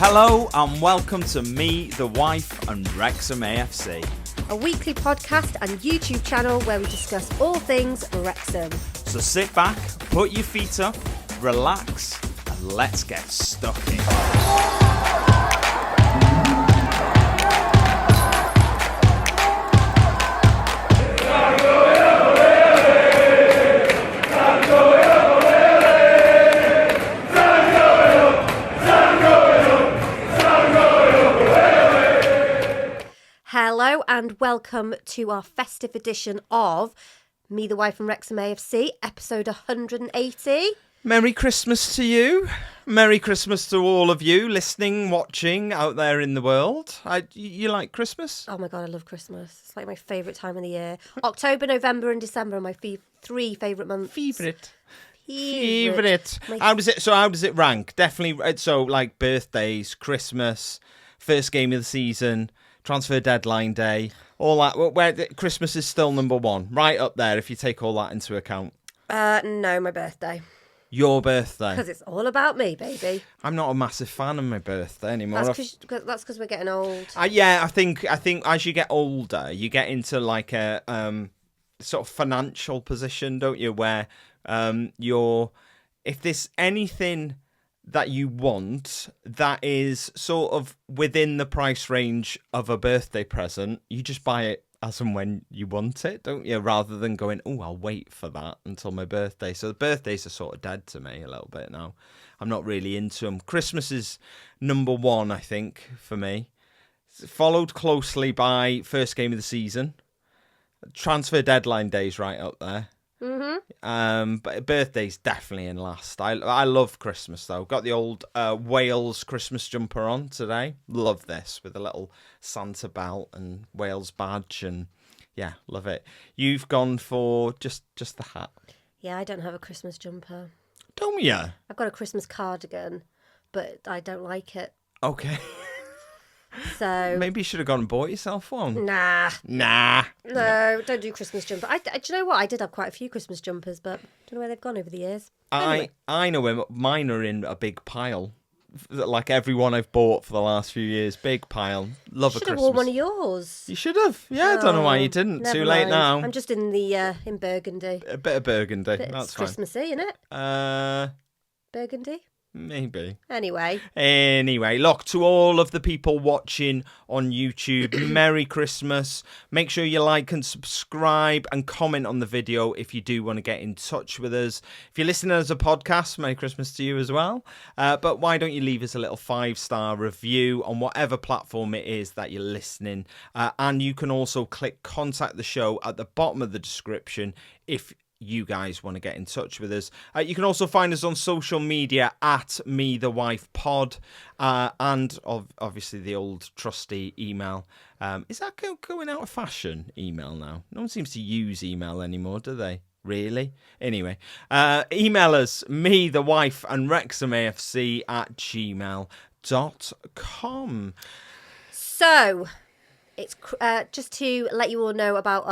Hello and welcome to Me, the Wife and Wrexham AFC. A weekly podcast and YouTube channel where we discuss all things Wrexham. So sit back, put your feet up, relax and let's get stuck in. Hello and welcome to our festive edition of Me, the Wife and Wrexham AFC, episode 180. Merry Christmas to you. Merry Christmas to all of you listening, watching out there in the world. You like Christmas? Oh my God, I love Christmas. It's like my favourite time of the year. October, November and December are my three favourite months. Favourite. My... How does it rank? Definitely. So like birthdays, Christmas, first game of the season, transfer deadline day, all that. Where Christmas is still number one, right up there if you take all that into account. No, my birthday. Your birthday. Because it's all about me, baby. I'm not a massive fan of my birthday anymore. That's because we're getting old. Yeah, I think as you get older, you get into like a sort of financial position, don't you? Where if there's anything that you want that is sort of within the price range of a birthday present, you just buy it as and when you want it, don't you? Rather than going, oh, I'll wait for that until my birthday. So the birthdays are sort of dead to me a little bit now. I'm not really into them. Christmas is number one, I think, for me. Followed closely by first game of the season. Transfer deadline days right up there. Mm-hmm. But birthday's definitely in last. I love Christmas though. Got the old Wales Christmas jumper on today. Love this with a little Santa belt and Wales badge, and yeah, love it. You've gone for just the hat. Yeah, I don't have a Christmas jumper. Don't you? I've got a Christmas cardigan, but I don't like it. Okay. So maybe you should have gone and bought yourself one. Nah. No, don't do Christmas jumper. Do you know what? I did have quite a few Christmas jumpers, but I don't know where they've gone over the years. Anyway. I know where mine are in a big pile. Like everyone I've bought for the last few years, big pile. Love a Christmas. Should have worn one of yours. You should have. Yeah, I don't know why you didn't. Too late now. I'm just in the in Burgundy. A bit of Burgundy. That's it's fine. Christmassy, isn't it? Burgundy. Maybe. Anyway, look, to all of the people watching on YouTube, Merry Christmas. Make sure you like and subscribe and comment on the video if you do want to get in touch with us. If you're listening as a podcast, Merry Christmas to you as well. But why don't you leave us a little 5-star review on whatever platform it is that you're listening. And you can also click contact the show at the bottom of the description if you guys want to get in touch with us. You can also find us on social media at Me The Wife Pod, and obviously the old trusty email. Is that going out of fashion, email now? No one seems to use email anymore, do they? Really? Anyway, email us, Me The Wife and Wrexham AFC at gmail.com. So it's just to let you all know about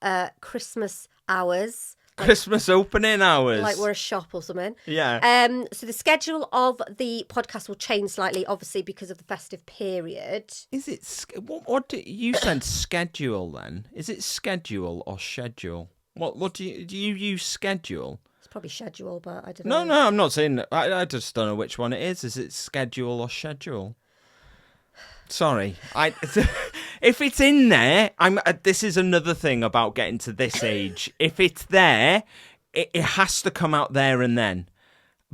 our Christmas hours. Christmas opening hours. Like we're a shop or something. Yeah. So the schedule of the podcast will change slightly, obviously, because of the festive period. Is it... What do you said schedule then? Is it schedule or schedule? What do you use schedule? It's probably schedule, but I don't know. No, I'm not saying that. I just don't know which one it is. Is it schedule or schedule? Sorry, if it's in there, this is another thing about getting to this age. If it's there, it has to come out there and then,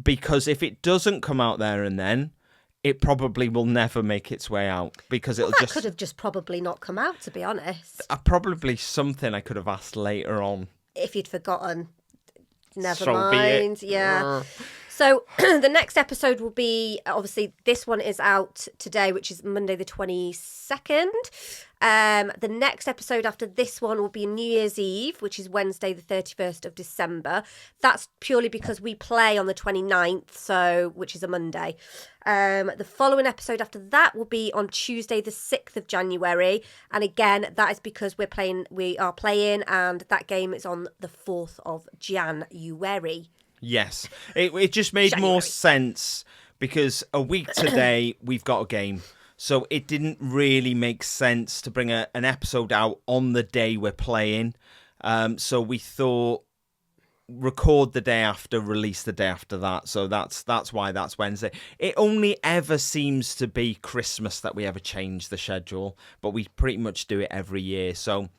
because if it doesn't come out there and then, it probably will never make its way out because it'll that could have just probably not come out, to be honest. Probably something I could have asked later on if you'd forgotten. Never so mind. Yeah. So the next episode will be, obviously, this one is out today, which is Monday the 22nd. The next episode after this one will be New Year's Eve, which is Wednesday the 31st of December. That's purely because we play on the 29th, which is a Monday. The following episode after that will be on Tuesday the 6th of January. And again, that is because we are playing, and that game is on the 4th of January. Yes, it just made more sense because a week today we've got a game. So it didn't really make sense to bring an episode out on the day we're playing. So we thought record the day after, release the day after that. So that's why that's Wednesday. It only ever seems to be Christmas that we ever change the schedule, but we pretty much do it every year. So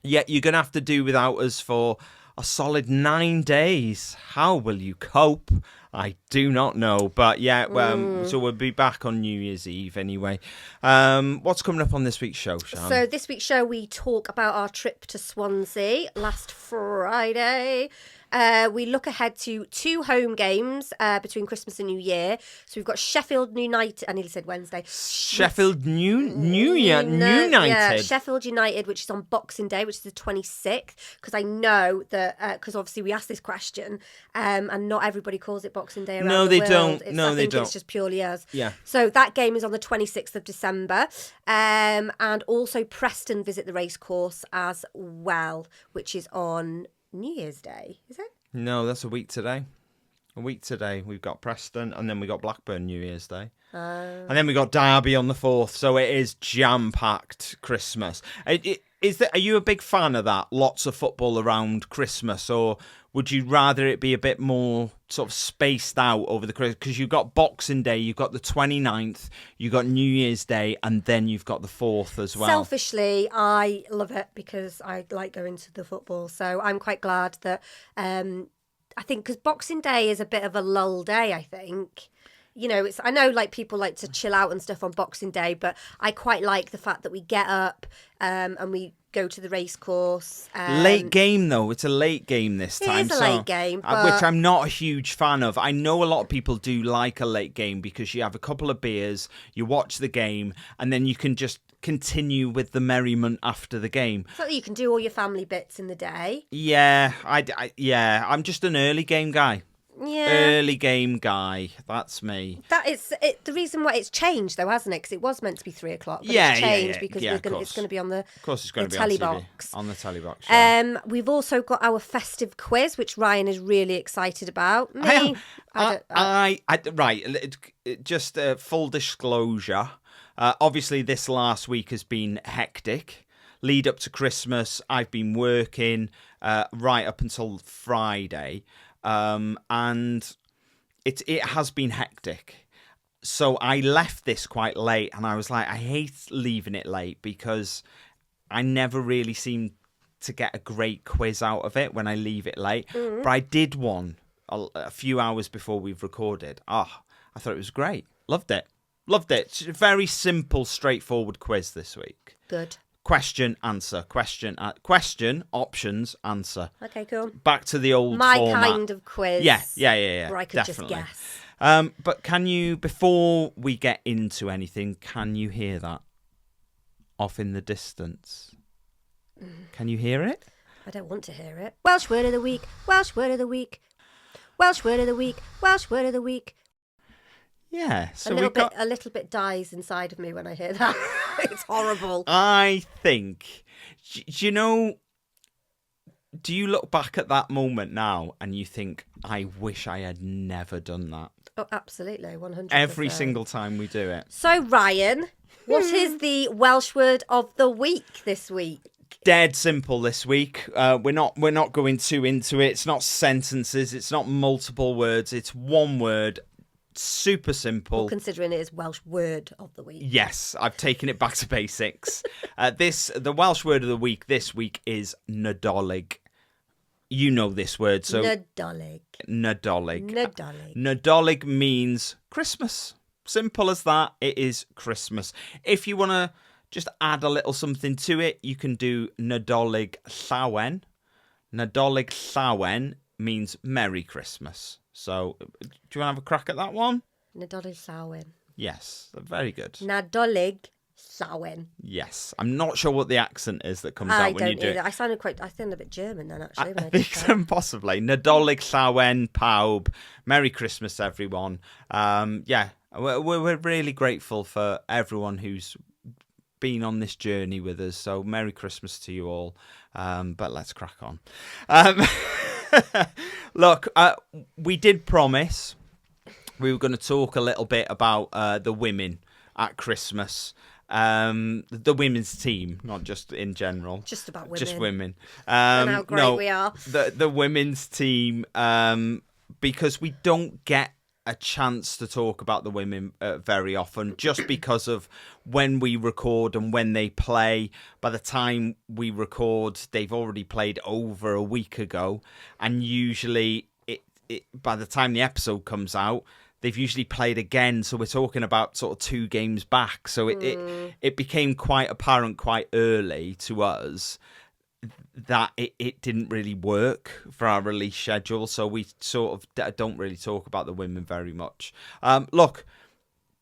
yeah, you're going to have to do without us for a solid 9 days. How will you cope? I do not know. But yeah, so we'll be back on New Year's Eve anyway. What's coming up on this week's show, Siân? So this week's show, we talk about our trip to Swansea last Friday. We look ahead to 2 home games between Christmas and New Year. So we've got Sheffield United. I nearly said Wednesday. Sheffield United. Yeah, Sheffield United, which is on Boxing Day, which is the 26th. Because I know that, because obviously we asked this question, and not everybody calls it Boxing Day around the world. I think it's just purely us. Yeah. So that game is on the 26th of December. And also Preston visit the racecourse as well, which is on New Year's Day, is it? No, that's a week today. A week today. We've got Preston, and then we got Blackburn New Year's Day. And then we got Derby on the 4th, so it is jam-packed Christmas. Are you a big fan of that? Lots of football around Christmas, or would you rather it be a bit more sort of spaced out over the Christmas? Because you've got Boxing Day, you've got the 29th, you've got New Year's Day, and then you've got the 4th as well. Selfishly, I love it because I like going to the football. So I'm quite glad that, I think, because Boxing Day is a bit of a lull day, I think. You know, I know like people like to chill out and stuff on Boxing Day, but I quite like the fact that we get up and we go to the race course. Late game though, it's a late game this time. It is a late game, which I'm not a huge fan of. I know a lot of people do like a late game because you have a couple of beers, you watch the game, and then you can just continue with the merriment after the game. So that you can do all your family bits in the day. Yeah, I'm just an early game guy. Yeah. Early game guy. That's me. That is it. The reason why it's changed, though, hasn't it? Because it was meant to be 3:00, but yeah, it's changed yeah, because yeah, it's going to be on the of course it's going to be telly on TV, box. on the telly box. Yeah. We've also got our festive quiz, which Ryan is really excited about. Me, right. Just full disclosure. Obviously, this last week has been hectic. Lead up to Christmas, I've been working right up until Friday, and it has been hectic. So I left this quite late, and I was like, I hate leaving it late because I never really seem to get a great quiz out of it when I leave it late. But I did one a few hours before we've recorded. I thought it was great. Loved it. It's a very simple, straightforward quiz this week. Good. Question, answer. Question, options, answer. Okay, cool. Back to the old My format. kind of quiz. Yeah. Where I could definitely. just guess. But can you, before we get into anything, can you hear that off in the distance? Can you hear it? I don't want to hear it. Welsh word of the week. Welsh word of the week. Welsh word of the week. Welsh word of the week. Yeah. So a little bit dies inside of me when I hear that. It's horrible. I think, do you look back at that moment now and you think, I wish I had never done that? Oh, absolutely, 100%. Every single time we do it. So, Ryan, what is the Welsh word of the week this week? Dead simple this week. We're not going too into it. It's not sentences. It's not multiple words. It's one word. Super simple. Well, considering it is Welsh word of the week. Yes, I've taken it back to basics. The Welsh word of the week this week is Nadolig. You know this word, so Nadolig. Nadolig means Christmas. Simple as that. It is Christmas. If you want to just add a little something to it, you can do Nadolig Llawen. Nadolig Llawen means Merry Christmas. So, do you want to have a crack at that one? Nadolig Llawen. Yes, very good. Nadolig Llawen. Yes, I'm not sure what the accent is that comes out when you do it. I sound a bit German then, actually. I think possibly. Nadolig Llawen pawb. Merry Christmas, everyone. We're really grateful for everyone who's been on this journey with us. So, Merry Christmas to you all. But let's crack on. Look, we did promise we were going to talk a little bit about the women at Christmas. The women's team, not just in general. Just about women. Just women. And how great we are. The women's team, because we don't get a chance to talk about the women very often, just because of when we record and when they play. By the time we record, they've already played over a week ago, and usually by the time the episode comes out, they've usually played again. So we're talking about sort of 2 games back. So it became quite apparent quite early to us that it didn't really work for our release schedule. So we sort of don't really talk about the women very much. Look,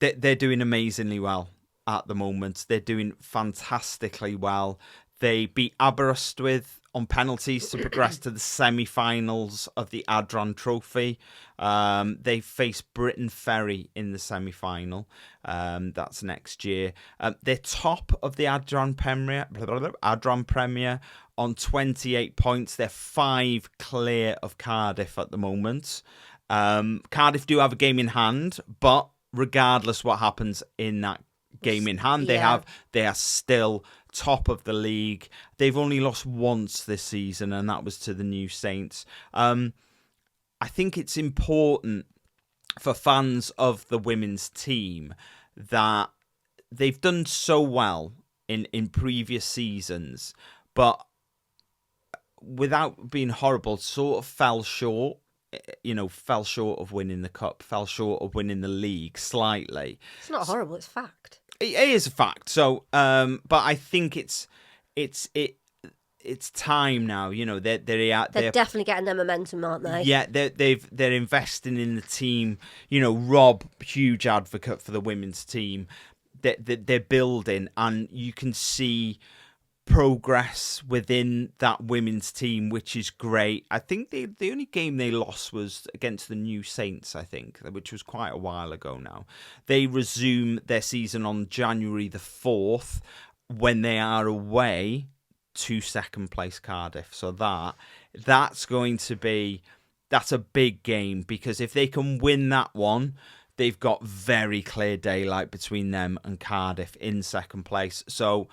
they're doing amazingly well at the moment. They're doing fantastically well. They beat Aberystwyth on penalties to progress to the semi-finals of the Adran Trophy. They face Britain Ferry in the semi-final. That's next year. They're top of the Adran Premier on 28 points. They're 5 clear of Cardiff at the moment. Cardiff do have a game in hand, but regardless what happens in that game in hand, they are still top of the league. They've only lost once this season, and that was to the New Saints. I think it's important for fans of the women's team that they've done so well in previous seasons, but without being horrible, sort of fell short of winning the cup, fell short of winning the league slightly. It's not horrible, it's fact. It is a fact. So, but I think it's time now. You know, they're definitely getting their momentum, aren't they? Yeah, they're investing in the team. You know, Rob, huge advocate for the women's team. They're building, and you can see progress within that women's team, which is great. I think the only game they lost was against the New Saints, I think, which was quite a while ago now. They resume their season on January the 4th when they are away to second place Cardiff. So that's a big game, because if they can win that one, they've got very clear daylight between them and Cardiff in second place. So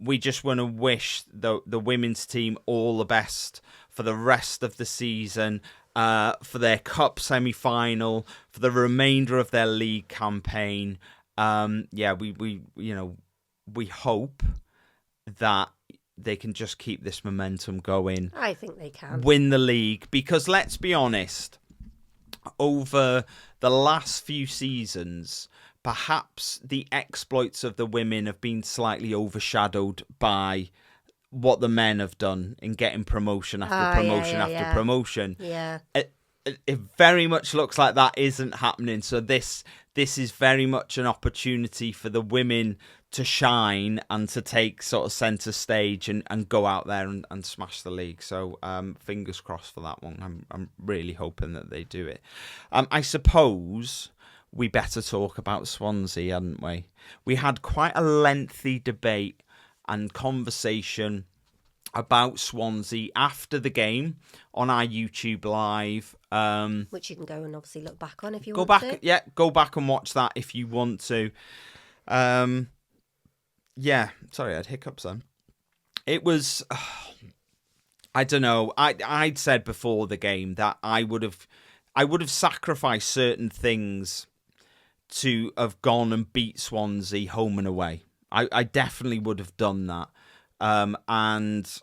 we just want to wish the women's team all the best for the rest of the season, for their cup semi-final, for the remainder of their league campaign. We hope that they can just keep this momentum going. I think they can win the league, because let's be honest, over the last few seasons, perhaps the exploits of the women have been slightly overshadowed by what the men have done in getting promotion after promotion. Yeah. It very much looks like that isn't happening. So this is very much an opportunity for the women to shine and to take sort of centre stage and go out there and smash the league. So fingers crossed for that one. I'm really hoping that they do it. I suppose we better talk about Swansea, hadn't we? We had quite a lengthy debate and conversation about Swansea after the game on our YouTube live. Which you can go and obviously look back on if you want to. Yeah, go back and watch that if you want to. Sorry, I had hiccups then. It was, I don't know. I'd said before the game that I would have sacrificed certain things to have gone and beat Swansea home and away. I definitely would have done that. And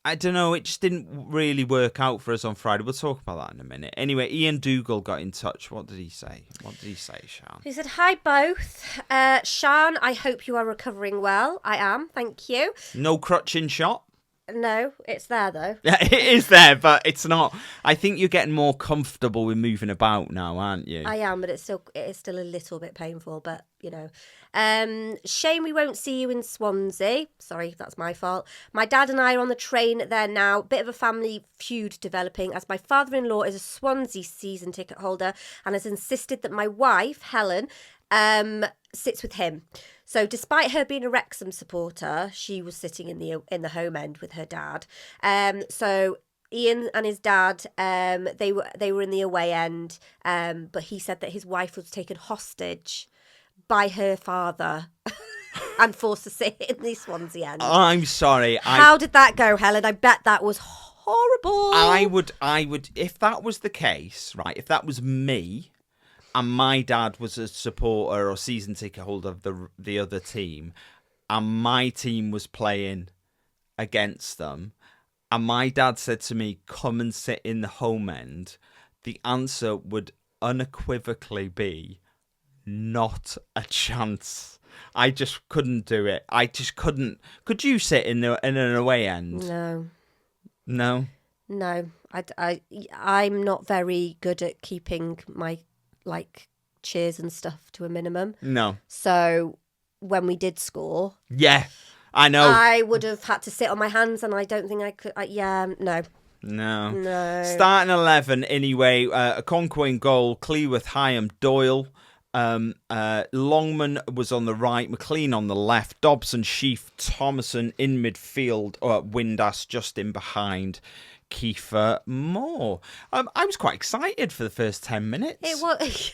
I don't know, it just didn't really work out for us on Friday. We'll talk about that in a minute. Anyway, Ian Dougal got in touch. What did he say? Siân? He said, "Hi both. Siân, I hope you are recovering well. I am, thank you. No crutching shot? No, it's there though. Yeah, it is there, but it's not. I think you're getting more comfortable with moving about now, aren't you? I am, but it is still a little bit painful, but you know. Shame we won't see you in Swansea. Sorry, that's my fault. My dad and I are on the train there now. Bit of a family feud developing, as my father-in-law is a Swansea season ticket holder and has insisted that my wife, Helen, sits with him. So despite her being a Wrexham supporter, she was sitting in the home end with her dad. So Ian and his dad, they were in the away end, but he said that his wife was taken hostage by her father and forced to sit in the Swansea end. I'm sorry. How did that go, Helen? I bet that was horrible. I would, if that was the case, right? If that was me, and my dad was a supporter or season ticket holder of the other team, and my team was playing against them, and my dad said to me, "Come and sit in the home end," the answer would unequivocally be, "Not a chance." I just couldn't do it. I just couldn't. Could you sit in an away end? No. I'm not very good at keeping my cheers and stuff to a minimum. No. So when we did score, yeah, I know, I would have had to sit on my hands, and I don't think I could. No. Starting 11 anyway. A Conquering goal. Cleworth, Hyam, Doyle. Longman was on the right, McLean on the left, Dobson, Sheaf, Thomason in midfield, Windass just in behind, Kiefer Moore. I was quite excited for the first 10 minutes. It was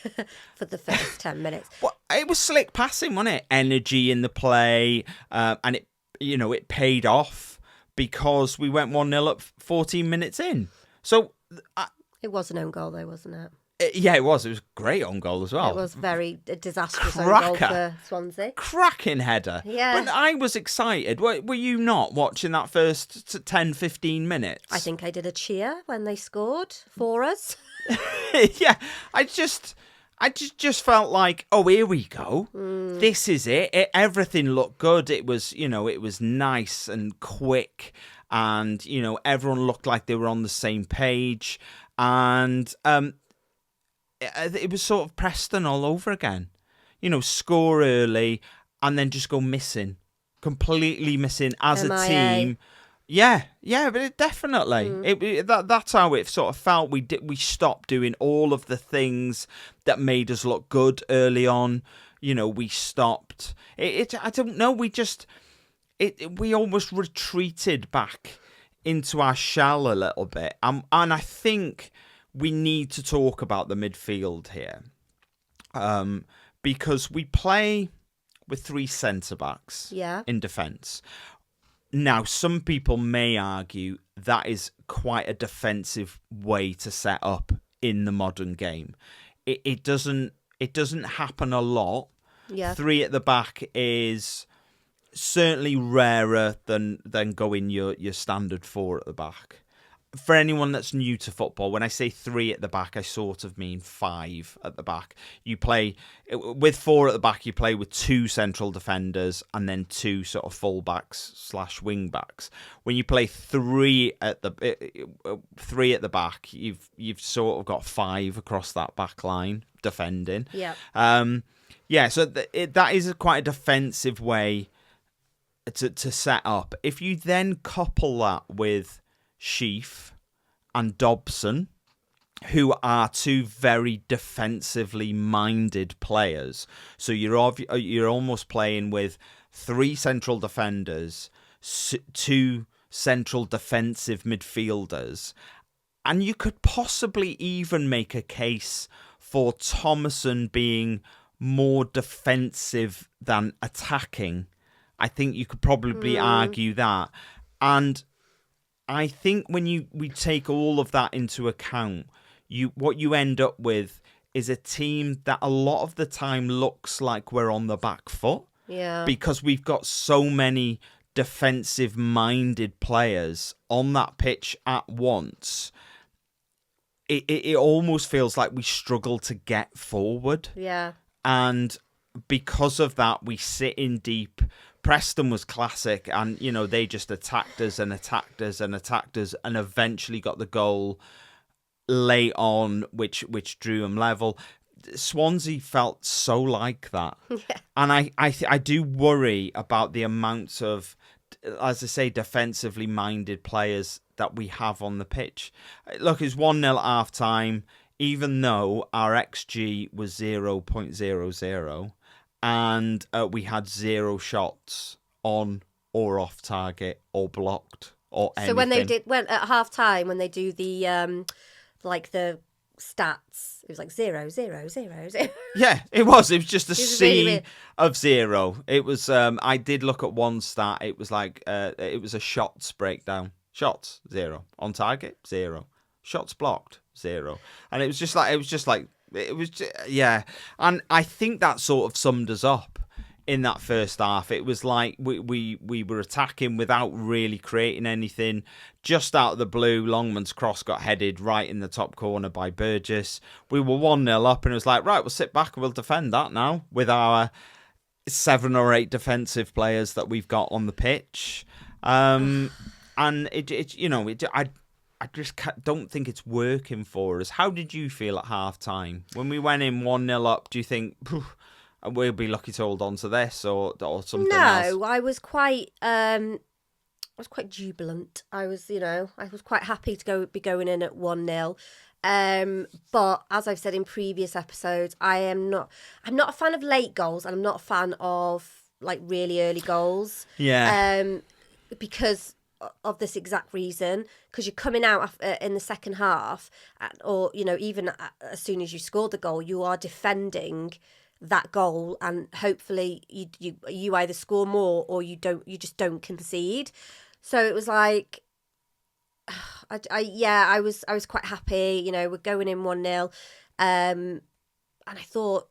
for the first 10 minutes. Well, it was slick passing, wasn't it? Energy in the play, and it paid off because we went 1-0 at 14 minutes in. So it was an own goal, though, wasn't it? Yeah, it was. It was a great own goal as well. It was very disastrous own goal for Swansea. Cracking header. Yeah. But I was excited. Were you not watching that first 10, 15 minutes? I think I did a cheer when they scored for us. Yeah. I just felt like, oh, here we go. This is it. Everything looked good. It was nice and quick. And, everyone looked like they were on the same page. And it was sort of Preston all over again. Score early and then just go missing. Completely missing as MIA. A team. Yeah, but definitely. That's how it sort of felt. We stopped doing all of the things that made us look good early on. We stopped. I don't know, we almost retreated back into our shell a little bit. And I think we need to talk about the midfield here, because we play with 3 centre-backs in defence. Now, some people may argue that is quite a defensive way to set up in the modern game. It doesn't happen a lot. Yeah. 3 at the back is certainly rarer than going your standard 4 at the back. For anyone that's new to football, when I say 3 at the back, I sort of mean 5 at the back. You play with 4 at the back. You play with 2 central defenders and then 2 sort of fullbacks / wing backs. When you play 3 at the back, you've sort of got 5 across that back line defending. Yeah. So that is quite a defensive way to set up. If you then couple that with Sheaf and Dobson, who are 2 very defensively minded players, so you're almost playing with 3 central defenders, 2 central defensive midfielders, and you could possibly even make a case for Thomason being more defensive than attacking. I think you could probably argue that. And I think when we take all of that into account, what you end up with is a team that a lot of the time looks like we're on the back foot. Yeah. Because we've got so many defensive-minded players on that pitch at once. It almost feels like we struggle to get forward. Yeah. And because of that, we sit in deep. Preston was classic, and they just attacked us and eventually got the goal late on, which drew them level. Swansea felt so like that. Yeah. And I do worry about the amount of, as I say, defensively minded players that we have on the pitch. Look, it's 1-0 at half time, even though our XG was 0.00 and we had 0 shots on or off target or blocked or anything. So when at half time, when they do the like the stats, it was like 0, 0, 0, 0. Yeah, it was. It was just a sea really of 0. It was. I did look at one stat. It was like it was a shots breakdown. Shots 0 on target 0. Shots blocked 0. And it was just like yeah. And I think that sort of summed us up in that first half. It was like we were attacking without really creating anything. Just out of the blue, Longman's cross got headed right in the top corner by Burgess. We were 1-0 up, and it was like, right, we'll sit back and we'll defend that now with our 7 or 8 defensive players that we've got on the pitch. And I just don't think it's working for us. How did you feel at half time when we went in 1-0 up? Do you think we'll be lucky to hold on to this or something else? No, I was quite jubilant. I was quite happy to be going in at 1-0. But as I've said in previous episodes, I'm not a fan of late goals, and I'm not a fan of like really early goals. Yeah. Because of this exact reason, because you're coming out in the second half, or even as soon as you score the goal, you are defending that goal, and hopefully you either score more or you just don't concede. So it was like, I was quite happy. We're going in 1-0, and I thought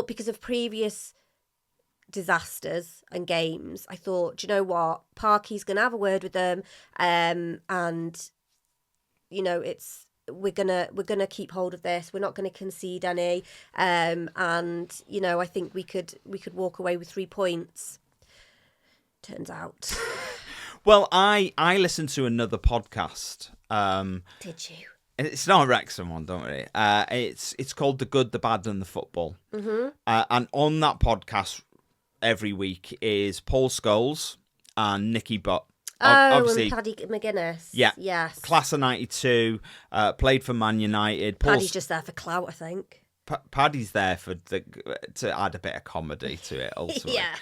because of previous disasters and games, I thought, do you know what, Parky's gonna have a word with them, and we're gonna keep hold of this. We're not gonna concede any, and I think we could walk away with 3 points. Turns out. Well, I listened to another podcast. Did you? It's not a Wrexham one, don't worry. It's called The Good, the Bad, and the Football. Mm-hmm. And on that podcast every week is Paul Scholes and Nicky Butt. Obviously, and Paddy McGuinness. Yeah. Yes. Class of 92, played for Man United. Paddy's just there for clout, I think. Paddy's there to add a bit of comedy to it, ultimately. Yeah.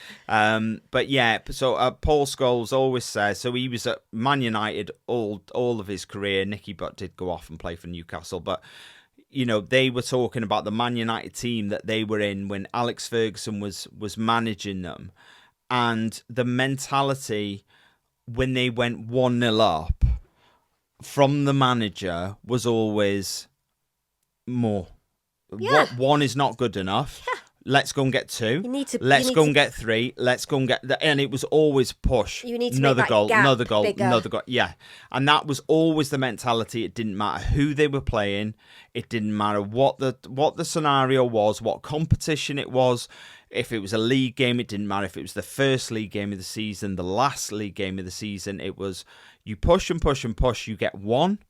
But yeah, so Paul Scholes always says, so he was at Man United all of his career. Nicky Butt did go off and play for Newcastle, but they were talking about the Man United team that they were in when Alex Ferguson was managing them, and the mentality when they went 1-0 up from the manager was always more. Yeah. One is not good enough. Yeah. Let's go and get 2. Let's go and get 3. Let's go and get... And it was always push. You need to another make that goal, gap another goal, bigger. Another goal. Yeah. And that was always the mentality. It didn't matter who they were playing. It didn't matter what the scenario was, what competition it was. If it was a league game, it didn't matter. If it was the first league game of the season, the last league game of the season, it was you push and push and push. You get 1,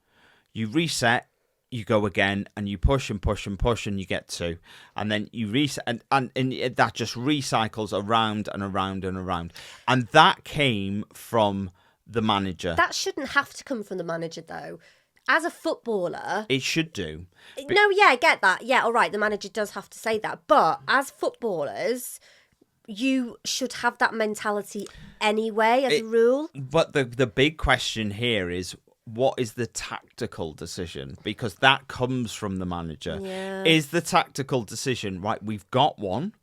you reset, you go again, and you push and push and push, and you get 2, and then you reset, and that just recycles around and around and around, and that came from the manager. That shouldn't have to come from the manager, though. As a footballer, it should do. No, yeah, I get that. Yeah, all right, the manager does have to say that, but as footballers, you should have that mentality anyway, as a rule. But the big question here is, what is the tactical decision? Because that comes from the manager. Yeah. Is the tactical decision, right, we've got 1.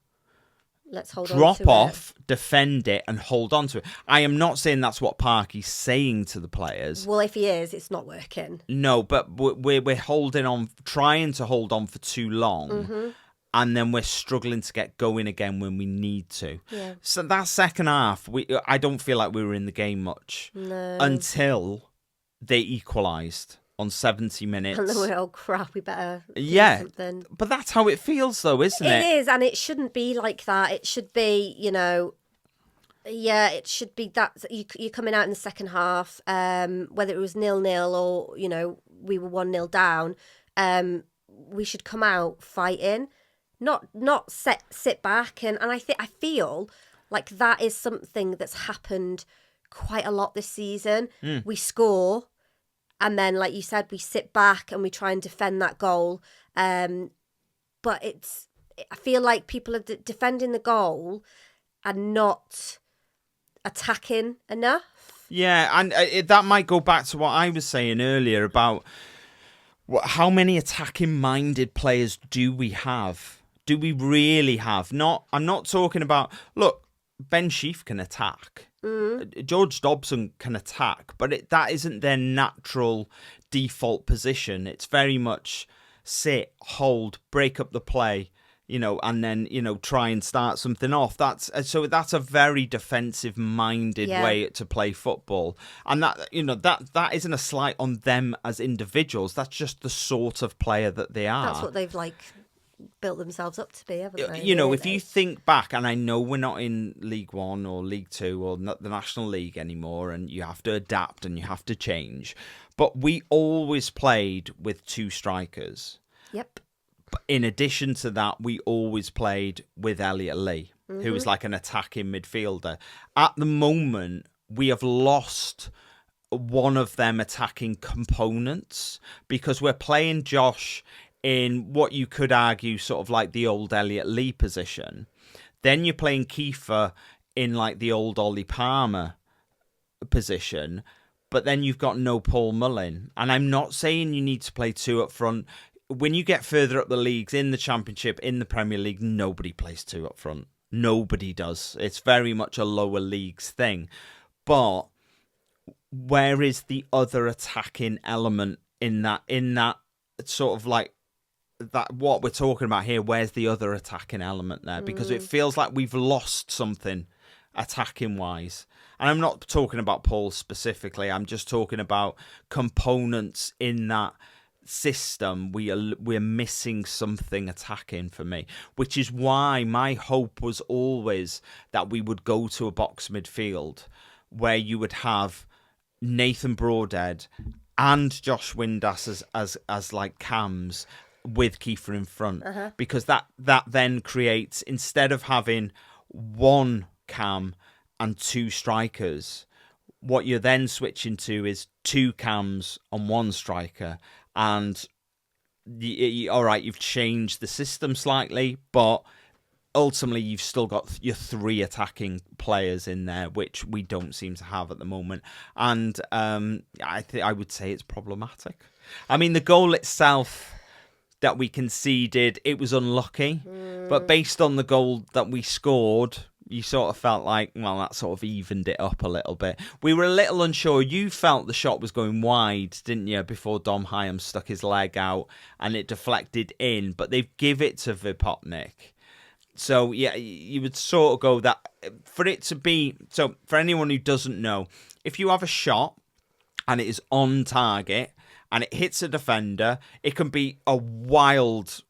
Let's hold on Drop to off, defend it, and hold on to it. I am not saying that's what Parky's saying to the players. Well, if he is, it's not working. No, but we're holding on, trying to hold on for too long. Mm-hmm. And then we're struggling to get going again when we need to. Yeah. So that second half, I don't feel like we were in the game much. No. Until they equalised on 70 minutes. And then we're, oh crap, we better do something. But that's how it feels though, isn't it? It is, and it shouldn't be like that. It should be, it should be that you're coming out in the second half, whether it was 0-0 or, we were 1-0 down, we should come out fighting, not sit back. And I feel like that is something that's happened quite a lot this season. We score, and then, like you said, we sit back and we try and defend that goal. But I feel like people are defending the goal and not attacking enough. Yeah, and that might go back to what I was saying earlier about how many attacking-minded players do we have? Do we really have? I'm not talking about... Look, Ben Sheaf can attack. George Dobson can attack, but that isn't their natural default position. It's very much sit, hold, break up the play, and then, try and start something off. That's a very defensive-minded way to play football. And that isn't a slight on them as individuals. That's just the sort of player that they are. That's what they've, built themselves up to be, haven't they? If you think back, and I know we're not in League One or League Two or not the National League anymore, and you have to adapt and you have to change, but we always played with two strikers. Yep. But in addition to that, we always played with Elliot Lee, who was like an attacking midfielder. At the moment, we have lost one of them attacking components because we're playing Josh in what you could argue sort of like the old Elliot Lee position. Then you're playing Kiefer in like the old Ollie Palmer position, but then you've got no Paul Mullin. And I'm not saying you need to play two up front. When you get further up the leagues, in the Championship, in the Premier League, nobody plays two up front. Nobody does. It's very much a lower leagues thing. But where is the other attacking element in that sort of like that what we're talking about here? Where's the other attacking element there? Because it feels like we've lost something attacking wise. And I'm not talking about Paul specifically. I'm just talking about components in that system. We're missing something attacking for me, which is why my hope was always that we would go to a box midfield where you would have Nathan Broadhead and Josh Windass as like cams with Kiefer in front, because that then creates, instead of having one cam and two strikers, what you're then switching to is two cams and one striker. And all right, you've changed the system slightly, but ultimately you've still got your three attacking players in there, which we don't seem to have at the moment. And I would say it's problematic. I mean, the goal itself that we conceded, it was unlucky, but based on the goal that we scored, you sort of felt like, well, that sort of evened it up a little bit. We were a little unsure. You felt the shot was going wide, didn't you, before Dom Hyam stuck his leg out and it deflected in, but they've give it to Vipotnik. So, yeah, you would sort of go that for it to be... So, for anyone who doesn't know, if you have a shot and it is on target and it hits a defender, it can be a wild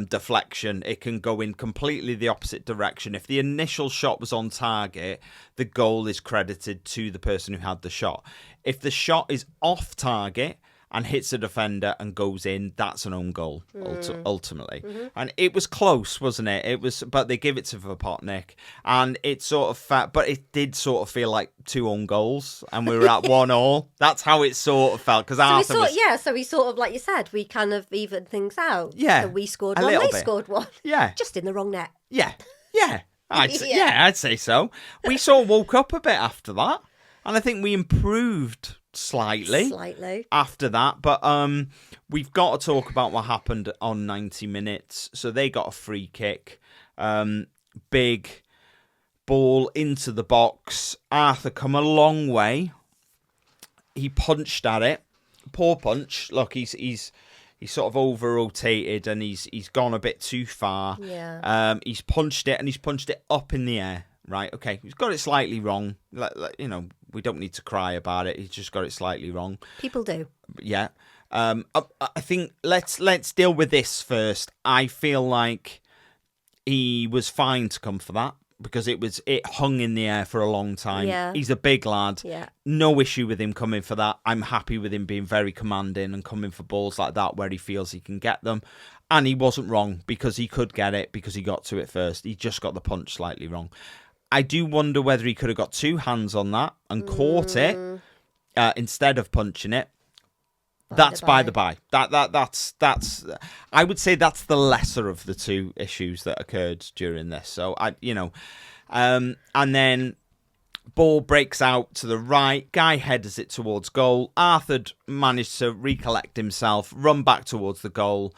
deflection. It can go in completely the opposite direction. If the initial shot was on target, the goal is credited to the person who had the shot. If the shot is off target and hits a defender and goes in, that's an own goal, ultimately. And it was close, wasn't it? It was, but they give it to Vipotnik, and it sort of felt, but it did sort of feel like two own goals, and we were at 1-1. That's how it sort of felt, because so we sort of, like you said, we kind of evened things out. Yeah, so we scored one, they scored one. Yeah, just in the wrong net. Yeah. I'd say so. We sort of woke up a bit after that, and I think we improved slightly after that, but we've got to talk about what happened on 90 minutes. So they got a free kick, big ball into the box. Arthur come a long way. He punched at it, poor punch. Look, he's sort of over rotated and he's gone a bit too far. He's punched it, and he's punched it up in the air. Right, okay, he's got it slightly wrong. We don't need to cry about it. He's just got it slightly wrong. People do. Yeah. I think let's deal with this first. I feel like he was fine to come for that because it hung in the air for a long time. Yeah. He's a big lad. Yeah. No issue with him coming for that. I'm happy with him being very commanding and coming for balls like that where he feels he can get them. And he wasn't wrong because he could get it because he got to it first. He just got the punch slightly wrong. I do wonder whether he could have got two hands on that and caught it instead of punching it. That's by the by. That's. I would say that's the lesser of the two issues that occurred during this. So and then Ball breaks out to the right. Guy headers it towards goal. Arthur managed to recollect himself, run back towards the goal.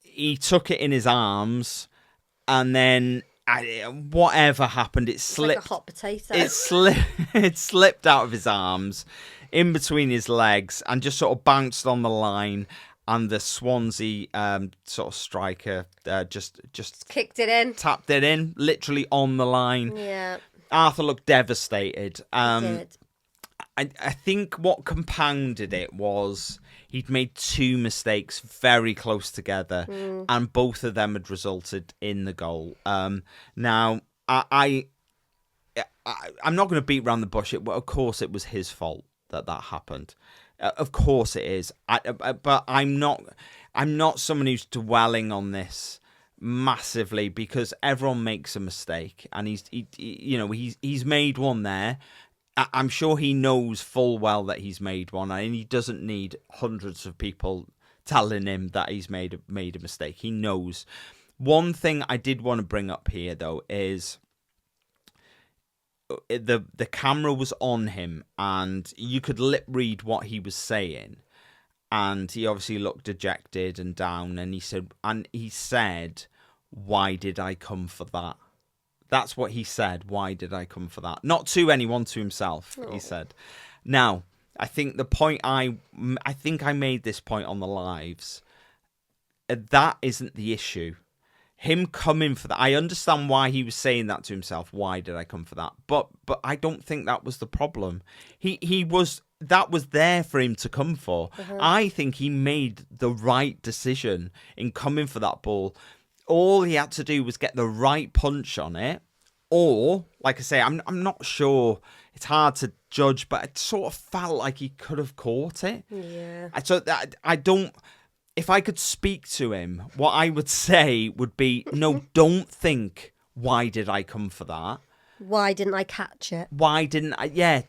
He took it in his arms, and then whatever happened, it slipped. Like a hot potato. It slipped out of his arms, in between his legs, and just sort of bounced on the line. And the Swansea sort of striker just kicked it in, tapped it in, literally on the line. Yeah. Arthur looked devastated. He did. I think what compounded it was he'd made two mistakes very close together, and both of them had resulted in the goal. Now, I'm not going to beat around the bush. Of course, it was his fault that happened. Of course, it is. But I'm not someone who's dwelling on this massively, because everyone makes a mistake, and he's made one there. I'm sure he knows full well that he's made one, and he doesn't need hundreds of people telling him that he's made a mistake. He knows. One thing I did want to bring up here, though, is the camera was on him, and you could lip read what he was saying, and he obviously looked dejected and down, and he said, "Why did I come for that?" That's what he said. Why did I come for that? Not to anyone, to himself. He said. Now, I think the point I think I made this point on the lives. That isn't the issue. Him coming for that, I understand why he was saying that to himself. Why did I come for that? But I don't think that was the problem. That was there for him to come for. I think he made the right decision in coming for that ball. All he had to do was get the right punch on it, or, like I say, I'm not sure. It's hard to judge, but it sort of felt like he could have caught it. Yeah. So I don't. If I could speak to him, what I would say would be, no, don't think, why did I come for that? Why didn't I catch it? Why didn't I? Yeah,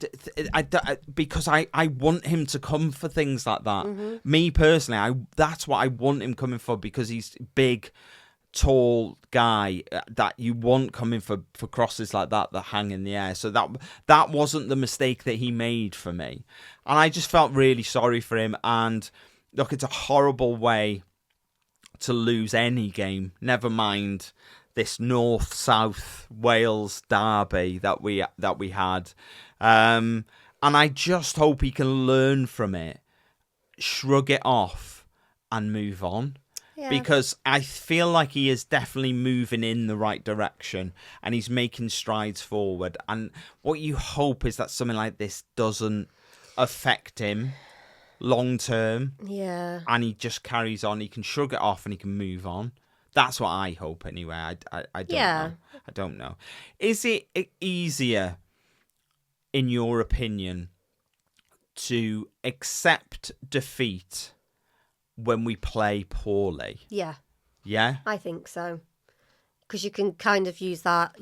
because I want him to come for things like that. Me personally, that's what I want him coming for, because he's big, tall guy that you want coming for crosses like that hang in the air. So that wasn't the mistake that he made for me. And I just felt really sorry for him. And look, it's a horrible way to lose any game, never mind this North-South Wales derby that we had. And I just hope he can learn from it, shrug it off, and move on. Yeah. Because I feel like he is definitely moving in the right direction, and he's making strides forward. And what you hope is that something like this doesn't affect him long term. Yeah. And he just carries on. He can shrug it off and he can move on. That's what I hope anyway. I don't know. I don't know. Is it easier, in your opinion, to accept defeat when we play poorly? Yeah. Yeah? I think so. Because you can kind of use that,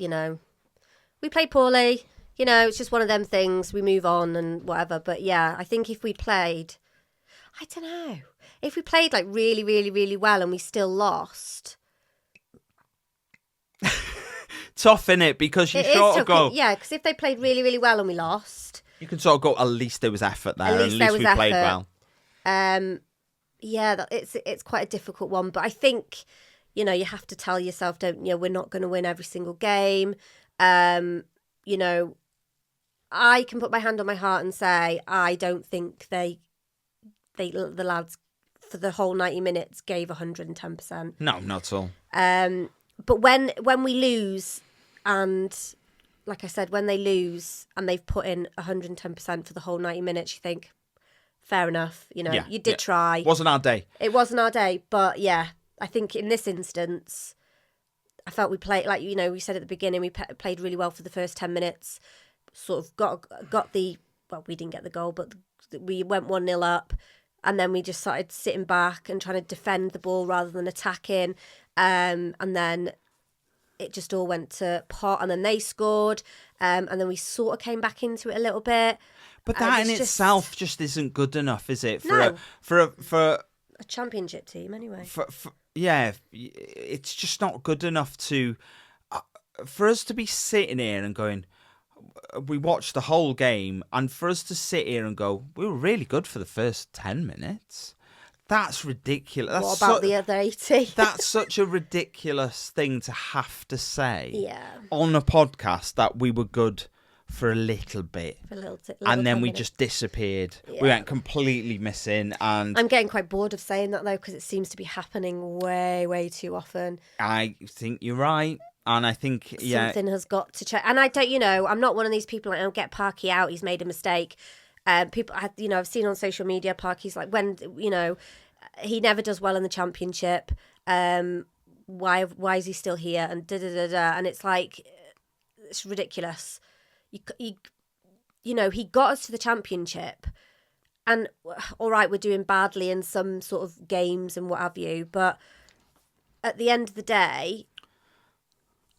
we play poorly, it's just one of them things, we move on and whatever. But yeah, I think if we played, I don't know, if we played like really, really, really well and we still lost. Tough, innit? Because you sort of go... Yeah, because if they played really, really well and we lost... You can sort of go, at least there was effort there. At least we played well. Yeah, it's quite a difficult one. But I think, you have to tell yourself, we're not going to win every single game. I can put my hand on my heart and say, I don't think the lads, for the whole 90 minutes, gave 110%. No, not at all. But when we lose, and like I said, when they lose and they've put in 110% for the whole 90 minutes, you think, fair enough, you did try. Wasn't our day. It wasn't our day, but yeah, I think in this instance, I felt we played, like, we said at the beginning, we played really well for the first 10 minutes, sort of got the, well, we didn't get the goal, but we went 1-0 up, and then we just started sitting back and trying to defend the ball rather than attacking. And then it just all went to pot, and then they scored, and then we sort of came back into it a little bit. But that in itself just isn't good enough, is it? For a championship team, anyway. Yeah, it's just not good enough to for us to be sitting here and going, we watched the whole game, and for us to sit here and go, we were really good for the first 10 minutes. That's ridiculous. What about the other 80? That's such a ridiculous thing to have to say Yeah. on a podcast, that we were good for a little bit. For a little and then we minutes. just disappeared. Yeah. We went completely missing. And I'm getting quite bored of saying that, though, because it seems to be happening way, way too often. I think you're right. And I think, Something has got to change. And I don't, I'm not one of these people, like, don't get Parky out, he's made a mistake. People, I've seen on social media, Parky's like, when, he never does well in the Championship. Why is he still here? And da-da-da-da. And it's like, it's ridiculous. He got us to the Championship. And, all right, we're doing badly in some sort of games and what have you. But at the end of the day,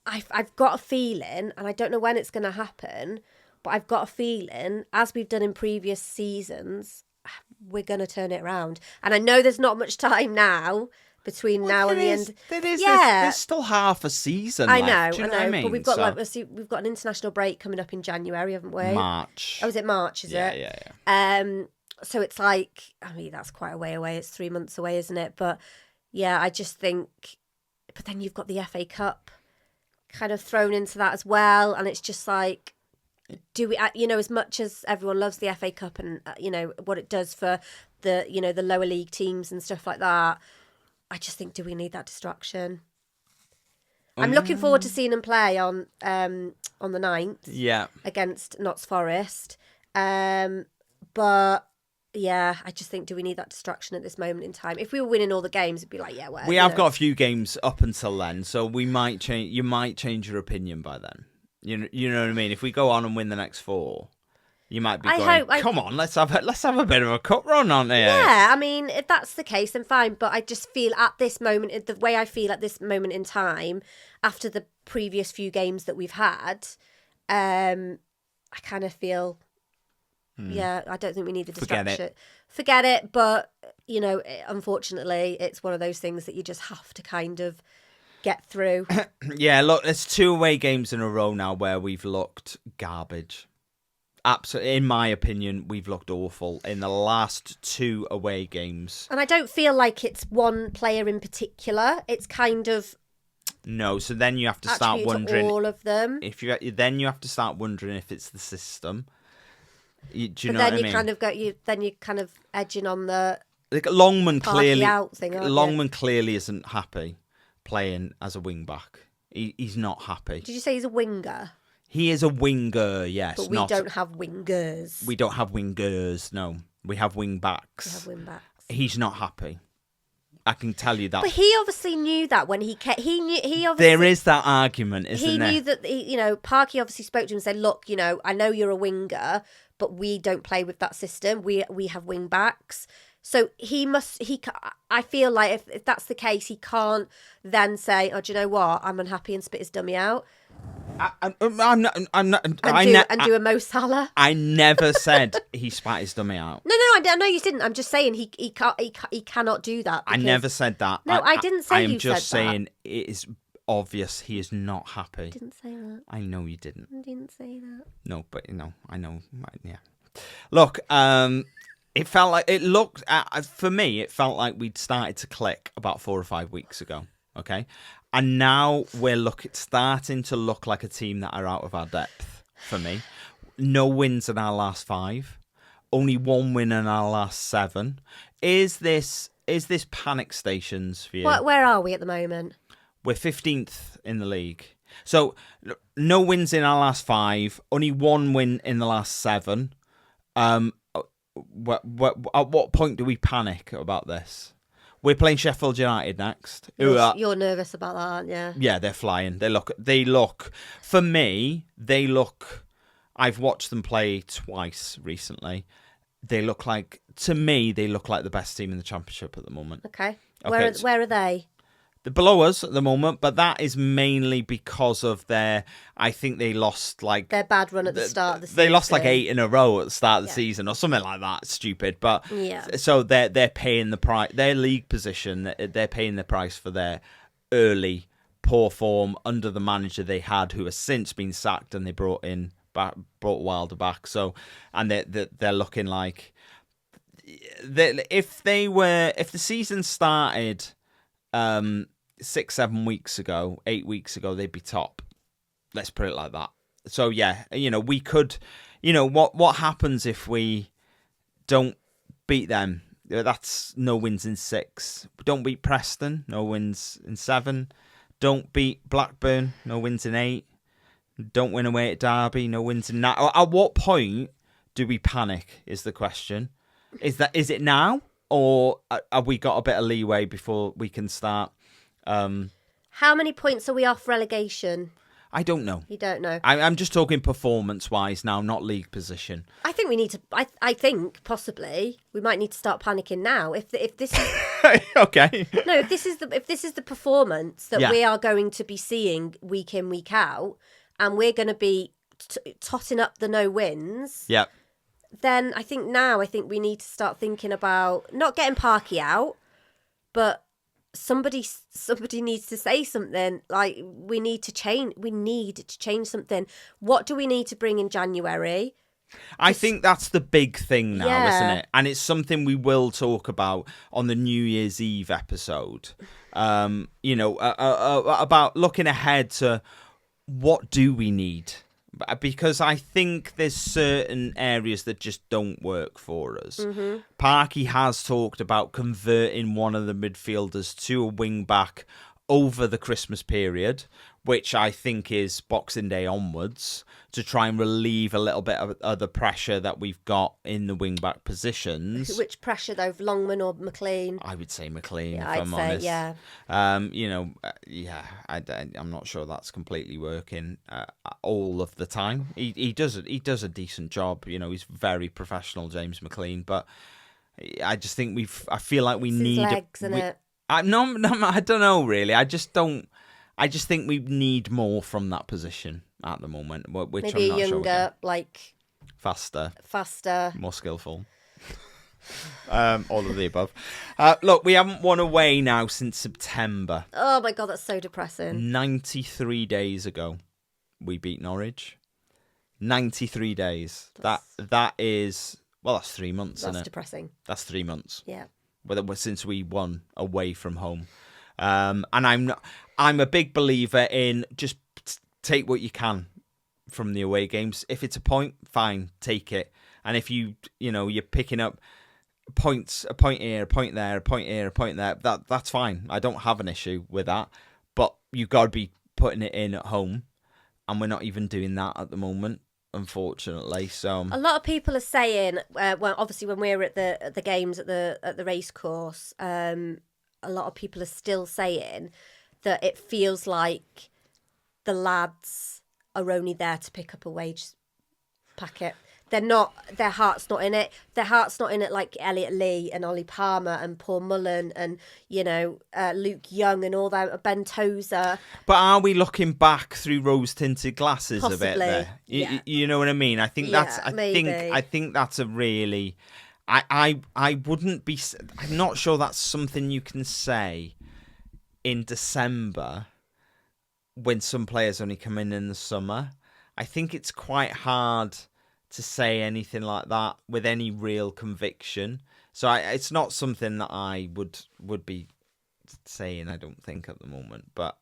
I've got a feeling, and I don't know when it's going to happen, but I've got a feeling, as we've done in previous seasons, we're going to turn it around. And I know there's not much time now between now and the end. There's still half a season left. I Do you know. what I mean? But we've got we've got an international break coming up in January, haven't we? March. Oh, is it March? Is it? Yeah. So it's like, that's quite a way away. It's 3 months away, isn't it? But yeah, I just think. But then you've got the FA Cup kind of thrown into that as well, and it's just like, do we, as much as everyone loves the FA Cup and what it does for the the lower league teams and stuff like that, I just think, do we need that distraction? I'm looking forward to seeing him play on the 9th against Notts Forest, but yeah, I just think, do we need that distraction at this moment in time? If we were winning all the games, it'd be like, yeah, well, we have got a few games up until then, so we might change. You might change your opinion by then. You know what I mean? If we go on and win the next 4, you might be come on, let's have a bit of a cup run on here. Yeah, I mean, if that's the case, then fine. But I just feel at this moment, the way I feel at this moment in time, after the previous few games that we've had, I kind of feel. Yeah, I don't think we need the distraction. Forget it. But, unfortunately, it's one of those things that you just have to kind of get through. Yeah, look, there's 2 away games in a row now where we've looked garbage. Absolutely, in my opinion, we've looked awful in the last 2 away games. And I don't feel like it's one player in particular. It's kind of... No, so then you have to start wondering... all of them. Then you have to start wondering if it's the system. Do you know what I mean? Then you're kind of edging on the Longman clearly out thing, Longman clearly isn't happy playing as a wing back. He's not happy. Did you say he's a winger? He is a winger, yes. But we don't have wingers. We don't have wingers, no. We have wing backs. We have wing backs. He's not happy. I can tell you that. But he obviously knew that when he obviously, there is that argument, isn't there? He knew that, Parky obviously spoke to him and said, look, I know you're a winger, but we don't play with that system. We have wing backs. So I feel like if that's the case, he can't then say, oh, do you know what? I'm unhappy, and spit his dummy out. I'm not. And do a Mo Salah. I never said he spat his dummy out. No, I know you didn't. I'm just saying he cannot do that. I never said that. No, I didn't say you said that. I am just saying it is obvious he is not happy. I didn't say that. I know you didn't. I didn't say that. No, but I know. Yeah. Look, it felt like for me, it felt like we'd started to click about 4 or 5 weeks ago. Okay. And now we're starting to look like a team that are out of our depth, for me. No wins in our last 5. Only 1 win in our last 7. Is this panic stations for you? Where are we at the moment? We're 15th in the league. So no wins in our last 5. Only 1 win in the last 7. At what point do we panic about this? We're playing Sheffield United next. You're nervous about that, aren't you? Yeah, they're flying. They look. For me, they look. I've watched them play twice recently. They look like the best team in the Championship at the moment. Okay. Where are they? They're below us at the moment, but that is mainly because of I think they lost their bad run at the start of the season. They lost 8 in a row at the start of the season or something like that. Stupid. But so they're paying the price. Their league position, they're paying the price for their early poor form under the manager they had, who has since been sacked, and they brought in brought Wilder back. So, and they're looking like if the season started 6-7 weeks ago, 8 weeks ago, they'd be top. Let's put it like that. So yeah, we could, what happens if we don't beat them? That's no wins in 6. Don't beat Preston, no wins in 7. Don't beat Blackburn, no wins in 8. Don't win away at Derby, no wins in 9. At what point do we panic is the question. Is it now, or have we got a bit of leeway before we can start? How many points are we off relegation? I don't know. You don't know. I'm just talking performance-wise now, not league position. I think we need to. I think possibly we might need to start panicking now. If this is okay. No, if this is the performance that we are going to be seeing week in, week out, and we're going to be totting up the no wins. Yeah. Then I think we need to start thinking about not getting Parky out, but somebody needs to say something. Like we need to change something. What do we need to bring in January? I think that's the big thing now, isn't it? And it's something we will talk about on the New Year's Eve episode. About looking ahead to what do we need? Because I think there's certain areas that just don't work for us. Mm-hmm. Parky has talked about converting one of the midfielders to a wing back over the Christmas period, which I think is Boxing Day onwards, to try and relieve a little bit of the pressure that we've got in the wing back positions. Which pressure though, Longman or McLean? I would say McLean, yeah, if I'm honest. Yeah. I'm not sure that's completely working all of the time. He does a decent job. He's very professional, James McLean, but I just think I feel like we need his legs, isn't it? No, I don't know really. I just think we need more from that position at the moment, which maybe I'm not younger, sure faster, more skillful. All of the above. Look, we haven't won away now since September. Oh my God, that's so depressing. 93 days ago, we beat Norwich. 93 days. That is, well, that's 3 months, isn't it? That's depressing. That's 3 months. Yeah. Since we won away from home. And I'm a big believer in just take what you can from the away games. If it's a point, fine, take it. And if you're picking up points, a point here, a point there, a point here, a point there, that's fine. I don't have an issue with that. But you've got to be putting it in at home, and we're not even doing that at the moment, unfortunately. So a lot of people are saying, obviously when we're at the games at the race course, a lot of people are still saying that it feels like the lads are only there to pick up a wage packet. They're not. Their heart's not in it. Their heart's not in it like Elliot Lee and Ollie Palmer and Paul Mullen and Luke Young and all that, Ben Tozer. But are we looking back through rose-tinted glasses Possibly, a bit there? yeah. You know what I mean? I think that's. Maybe. I think that's a really. I wouldn't be. I'm not sure that's something you can say in December when some players only come in the summer. I think it's quite hard to say anything like that with any real conviction. So it's not something that I would be saying, I don't think, at the moment. But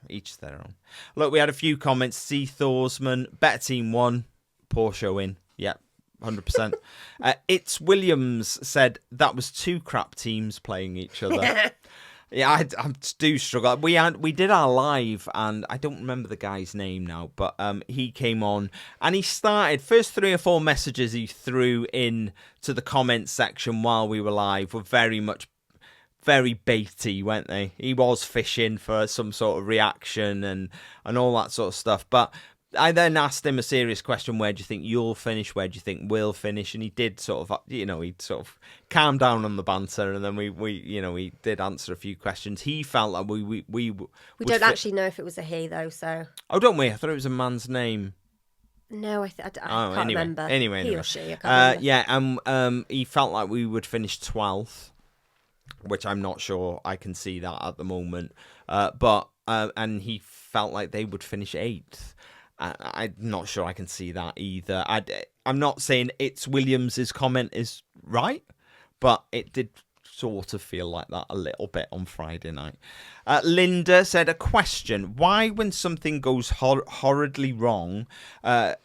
each their own. Look, we had a few comments. C. Thorsman, better team won, poor showing. Yep. 100%. It's Williams said that was 2 crap teams playing each other. Yeah, I do struggle. We did our live, and I don't remember the guy's name now, but he came on and he started, first 3 or 4 messages he threw in to the comments section while we were live were very baity, weren't they? He was fishing for some sort of reaction and all that sort of stuff, but I then asked him a serious question: where do you think you'll finish? Where do you think we'll finish? And he did sort of, he'd sort of calm down on the banter, and then we did answer a few questions. He felt like we don't actually know if it was a he though. So don't we? I thought it was a man's name. No, I can't remember. Anyway, he or she. I can't remember. Yeah, he felt like we would finish 12th, which I'm not sure I can see that at the moment. But and he felt like they would finish 8th. I'm not sure I can see that either. I'm not saying it's Williams's comment is right, but it did sort of feel like that a little bit on Friday night. Linda said, a question. Why, when something goes horridly wrong,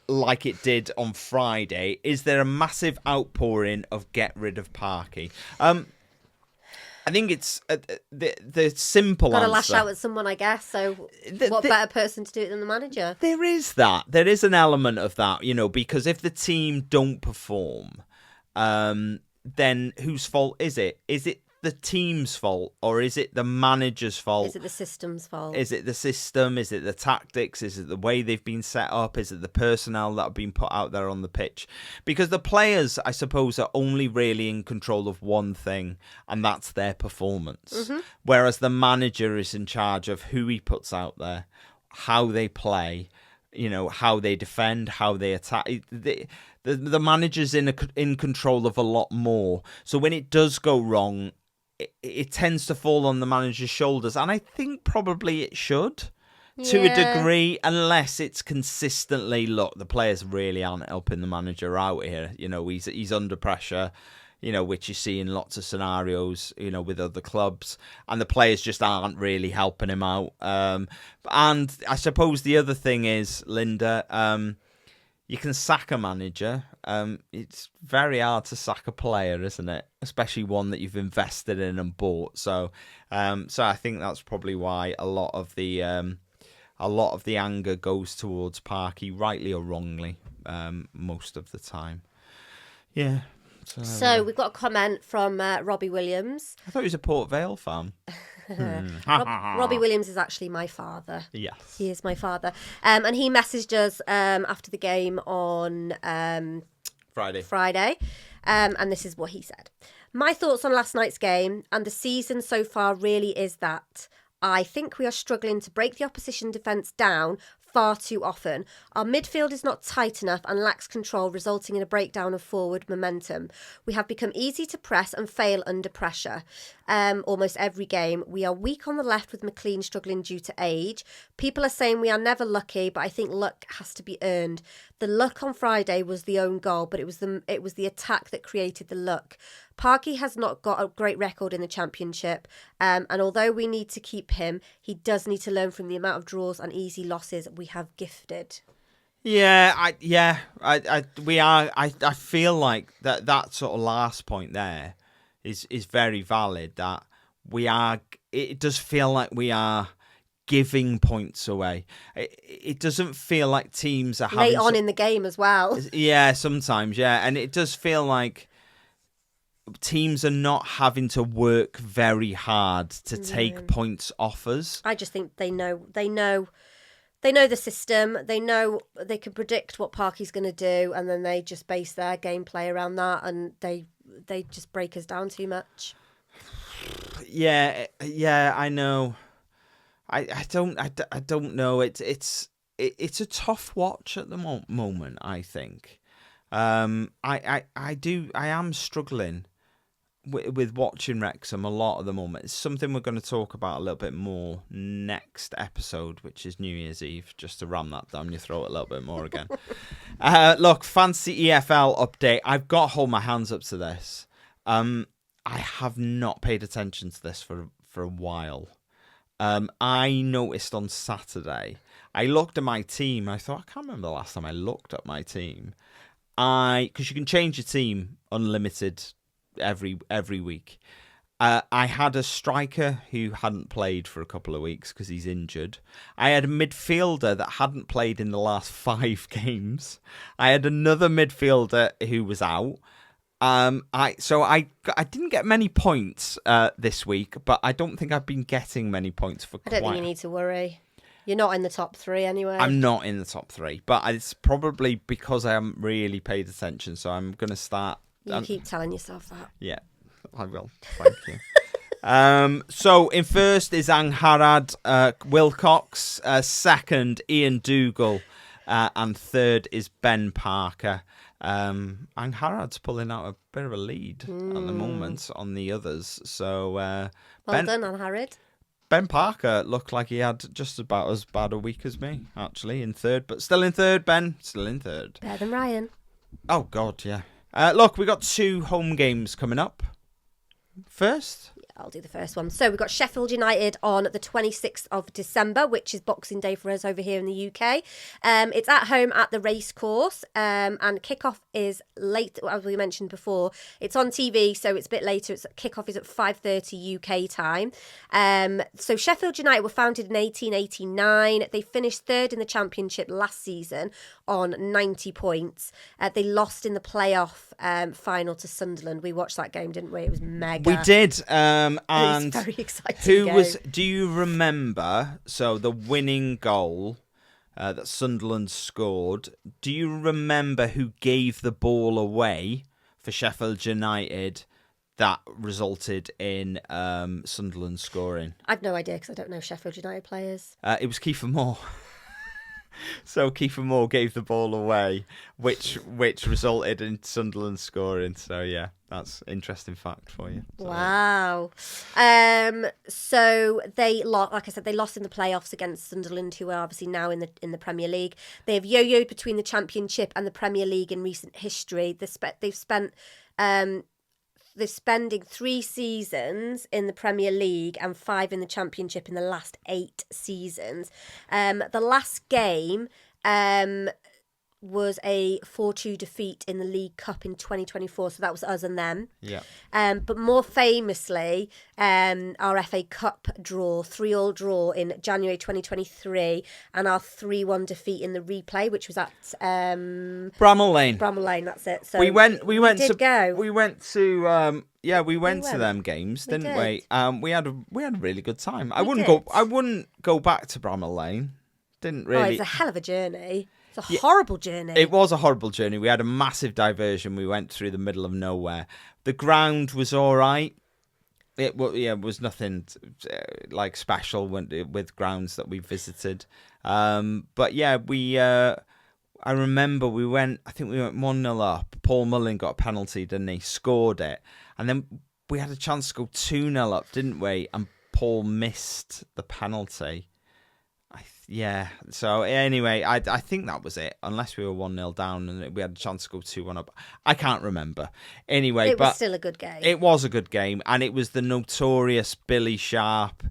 like it did on Friday, is there a massive outpouring of get rid of Parky? I think it's the simple answer. Got to lash out at someone, I guess. So what better person to do it than the manager? There is that. There is an element of that, because if the team don't perform, then whose fault is it? Is it the team's fault, or is it the manager's fault? Is it the system's fault? Is it the system? Is it the tactics? Is it the way they've been set up? Is it the personnel that have been put out there on the pitch? Because the players, I suppose, are only really in control of one thing, and that's their performance. Mm-hmm. Whereas the manager is in charge of who he puts out there, how they play, how they defend, how they attack. The manager's in control of a lot more. So when it does go wrong, it tends to fall on the manager's shoulders. And I think probably it should, to a degree, unless it's consistently, look, the players really aren't helping the manager out here. He's under pressure, which you see in lots of scenarios, with other clubs. And the players just aren't really helping him out. And I suppose the other thing is, Linda, you can sack a manager. It's very hard to sack a player, isn't it? Especially one that you've invested in and bought. So I think that's probably why a lot of the anger goes towards Parky, rightly or wrongly, most of the time. Yeah. So we've got a comment from Robbie Williams. I thought he was a Port Vale fan. Robbie Williams is actually my father. Yes. He is my father. And he messaged us after the game on Friday. And this is what he said. My thoughts on last night's game and the season so far really is that I think we are struggling to break the opposition defence down far too often. Our midfield is not tight enough and lacks control, resulting in a breakdown of forward momentum. We have become easy to press and fail under pressure. Almost every game. We are weak on the left with McLean struggling due to age. People are saying we are never lucky, but I think luck has to be earned. The luck on Friday was the own goal, but it was the attack that created the luck. Parky has not got a great record in the Championship, and although we need to keep him, he does need to learn from the amount of draws and easy losses we have gifted. I feel like that sort of last point there is very valid. That it does feel like we are giving points away. It doesn't feel like teams are late on in the game as well. Yeah, sometimes, yeah, and it does feel like teams are not having to work very hard to take points off us. I just think they know the system. They know they can predict what Parky's going to do, and then they just base their gameplay around that, and they just break us down too much. Yeah, I know. I don't know. It's a tough watch at the moment. I think. I am struggling with watching Wrexham a lot at the moment. It's something we're going to talk about a little bit more next episode, which is New Year's Eve, just to ram that down your throat a little bit more again. Look, fancy EFL update. I've got to hold my hands up to this. I have not paid attention to this for a while. I noticed on Saturday, I looked at my team. I thought, I can't remember the last time I looked at my team. Because you can change your team unlimited every week. I had a striker who hadn't played for a couple of weeks because he's injured. I had a midfielder that hadn't played in the last 5 games. I had another midfielder who was out. I didn't get many points this week, but I don't think I've been getting many points for I don't think you need to worry. You're not in the top 3 anyway. I'm not in the top 3, but it's probably because I haven't really paid attention, so I'm going to start. You keep telling yourself that. Yeah, I will. Thank you. So in first is Angharad Wilcox, second Ian Dougal, and third is Ben Parker. Angharad's pulling out a bit of a lead at the moment on the others. So well done, Angharad. Ben Parker looked like he had just about as bad a week as me, actually, in third. But still in third, Ben. Still in third. Better than Ryan. Oh, God, yeah. Look, we got 2 home games coming up. First... I'll do the first one. So we've got Sheffield United on the 26th of December, which is Boxing Day for us over here in the UK. It's at home at the racecourse, and kickoff is late, as we mentioned before. It's on TV, so it's a bit later. Kickoff is at 5:30 UK time. So Sheffield United were founded in 1889. They finished third in the Championship last season on 90 points. They lost in the playoff final to Sunderland. We watched that game, didn't we? It was mega. We did. And it was very exciting. Do you remember? So the winning goal that Sunderland scored. Do you remember who gave the ball away for Sheffield United? That resulted in Sunderland scoring. I've no idea because I don't know Sheffield United players. It was Kiefer Moore. So Kiefer Moore gave the ball away, which resulted in Sunderland scoring. So yeah, that's an interesting fact for you. So, wow. So they lost, like I said, they lost in the playoffs against Sunderland, who are obviously now in the Premier League. They have yo-yoed between the Championship and the Premier League in recent history. They've spent they're spending 3 seasons in the Premier League and 5 in the Championship in the last 8 seasons. The last game was a 4-2 defeat in the League Cup in 2024. So that was us and them. Yeah. But more famously, our FA Cup draw, 3-3 draw in January 2023, and our 3-1 defeat in the replay, which was at Bramall Lane. Bramall Lane, that's it. So we went to them games, didn't we? We had a really good time. I wouldn't go back to Bramall Lane. Didn't really. Oh, it's a hell of a journey. It's a horrible journey. It was a horrible journey. We had a massive diversion. We went through the middle of nowhere. The ground was all right. It was nothing like special with grounds that we visited. But yeah, I remember we went 1-0 up. Paul Mullin got a penalty, didn't he? Scored it. And then we had a chance to go 2-0 up, didn't we? And Paul missed the penalty. Yeah, so anyway, I think that was it, unless we were 1-0 down and we had a chance to go 2-1 up. I can't remember. Anyway, it was still a good game. It was a good game, and it was the notorious Billy Sharp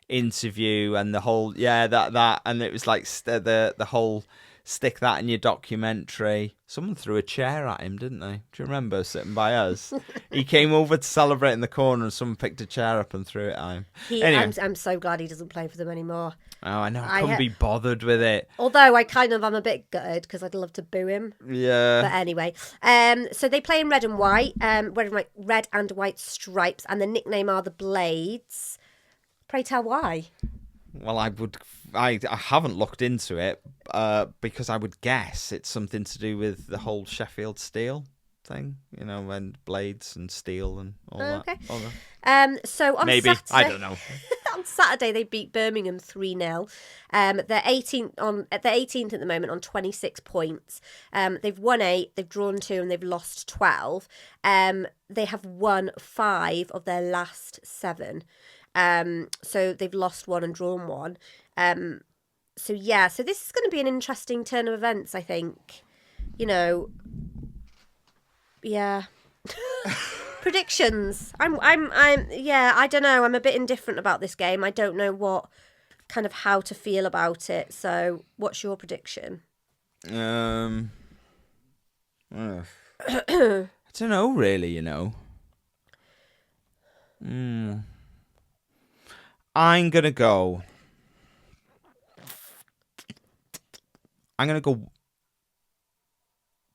interview and the whole, that, and it was like the whole stick that in your documentary. Someone threw a chair at him, didn't they? Do you remember sitting by us? He came over to celebrate in the corner and someone picked a chair up and threw it at him. Anyway. I'm so glad he doesn't play for them anymore. Oh, I know. I couldn't be bothered with it. Although I'm a bit gutted because I'd love to boo him. Yeah. But anyway, so they play in red and white, red and white stripes, and the nickname are the Blades. Pray tell why. Well, I haven't looked into it because I would guess it's something to do with the whole Sheffield steel thing, and blades and steel and all that. Okay. So on maybe Saturday, I don't know. On Saturday they beat Birmingham 3-0. They're 18th at the moment on 26 points. They've won 8, they've drawn 2, and they've lost 12. They have won 5 of their last 7. So they've lost 1 and drawn 1. So this is going to be an interesting turn of events, I think. Yeah. Predictions. I don't know. I'm a bit indifferent about this game. I don't know how to feel about it. So, what's your prediction? I don't know, really. I'm gonna go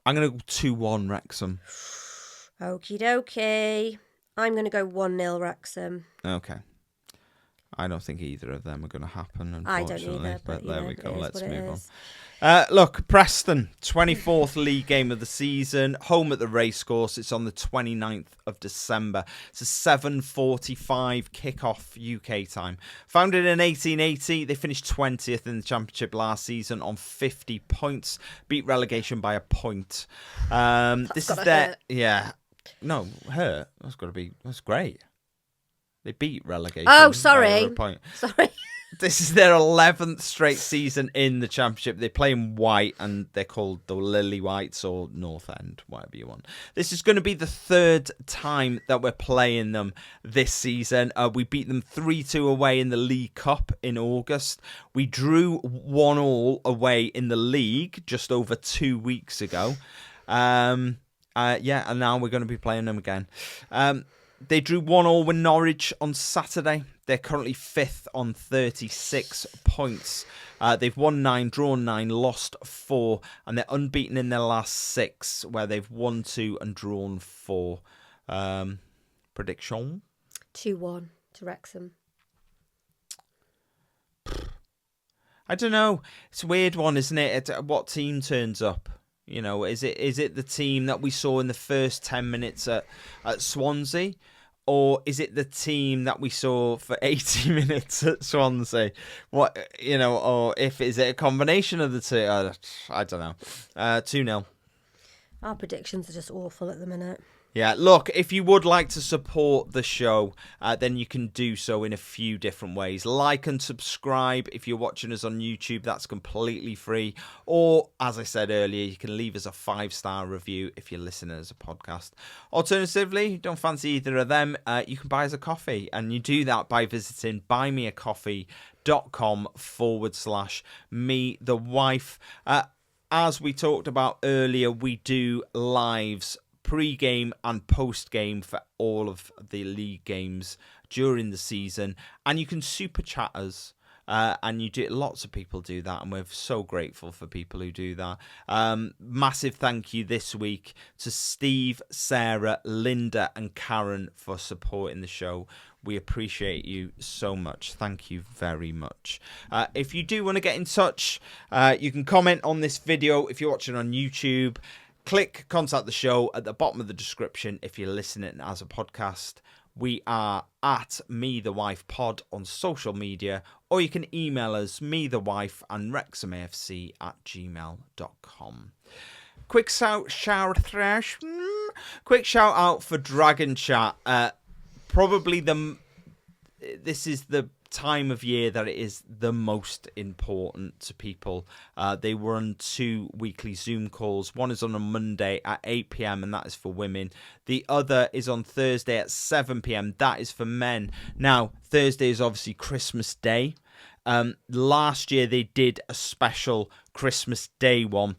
2-1 Wrexham. Okie dokie. I'm going to go 1-0 Wrexham. Okay. I don't think either of them are going to happen, unfortunately. I don't either, but there we go. Let's move on. on. Look, Preston, 24th league game of the season, home at the racecourse. It's on the 29th of December. It's a 7:45 kickoff UK time. Founded in 1880, they finished 20th in the Championship last season on 50 points. Beat relegation by a point. This is their hurt. Yeah. No, hurt. That's great. They beat relegation. Oh, by sorry. over a point. Sorry. This is their 11th straight season in the Championship. They play in white, and they're called the Lily Whites or North End, whatever you want. This is going to be the third time that we're playing them this season. We beat them 3-2 away in the League Cup in August. We drew 1-1 away in the league just over 2 weeks ago. And now we're going to be playing them again. They drew 1-1 with Norwich on Saturday. They're currently 5th on 36 points. They've won 9, drawn 9, lost 4, and they're unbeaten in their last 6, where they've won 2 and drawn 4. Prediction? 2-1 to Wrexham. I don't know. It's a weird one, isn't it? What team turns up? You know, is it the team that we saw in the first 10 minutes at Swansea? Or is it the team that we saw for 80 minutes at Swansea? Or is it a combination of the two? I don't know. 2-0. Our predictions are just awful at the minute. Yeah, look, if you would like to support the show, then you can do so in a few different ways. Like and subscribe if you're watching us on YouTube. That's completely free. Or, as I said earlier, you can leave us a 5-star review if you're listening as a podcast. Alternatively, don't fancy either of them, you can buy us a coffee. And you do that by visiting buymeacoffee.com/me-the-wife. As we talked about earlier, we do lives pre-game and post-game for all of the league games during the season, and you can super chat us, and lots of people do that, and we're so grateful for people who do that. Massive thank you this week to Steve, Sarah, Linda and Karen for supporting the show. We appreciate you so much. Thank you very much. If you do want to get in touch, you can comment on this video if you're watching on YouTube. Click contact the show at the bottom of the description if you're listening as a podcast. We are at MeTheWifePod on social media, or you can email us methewife and wrexhamafc@gmail.com. Quick shout out for Dragon Chat. Probably this is the time of year that it is the most important to people. They run 2 weekly Zoom calls. One is on a Monday at 8 p.m. and that is for women. The other is on Thursday at 7 p.m. That is for men. Now, Thursday is obviously Christmas Day. Last year they did a special Christmas Day one.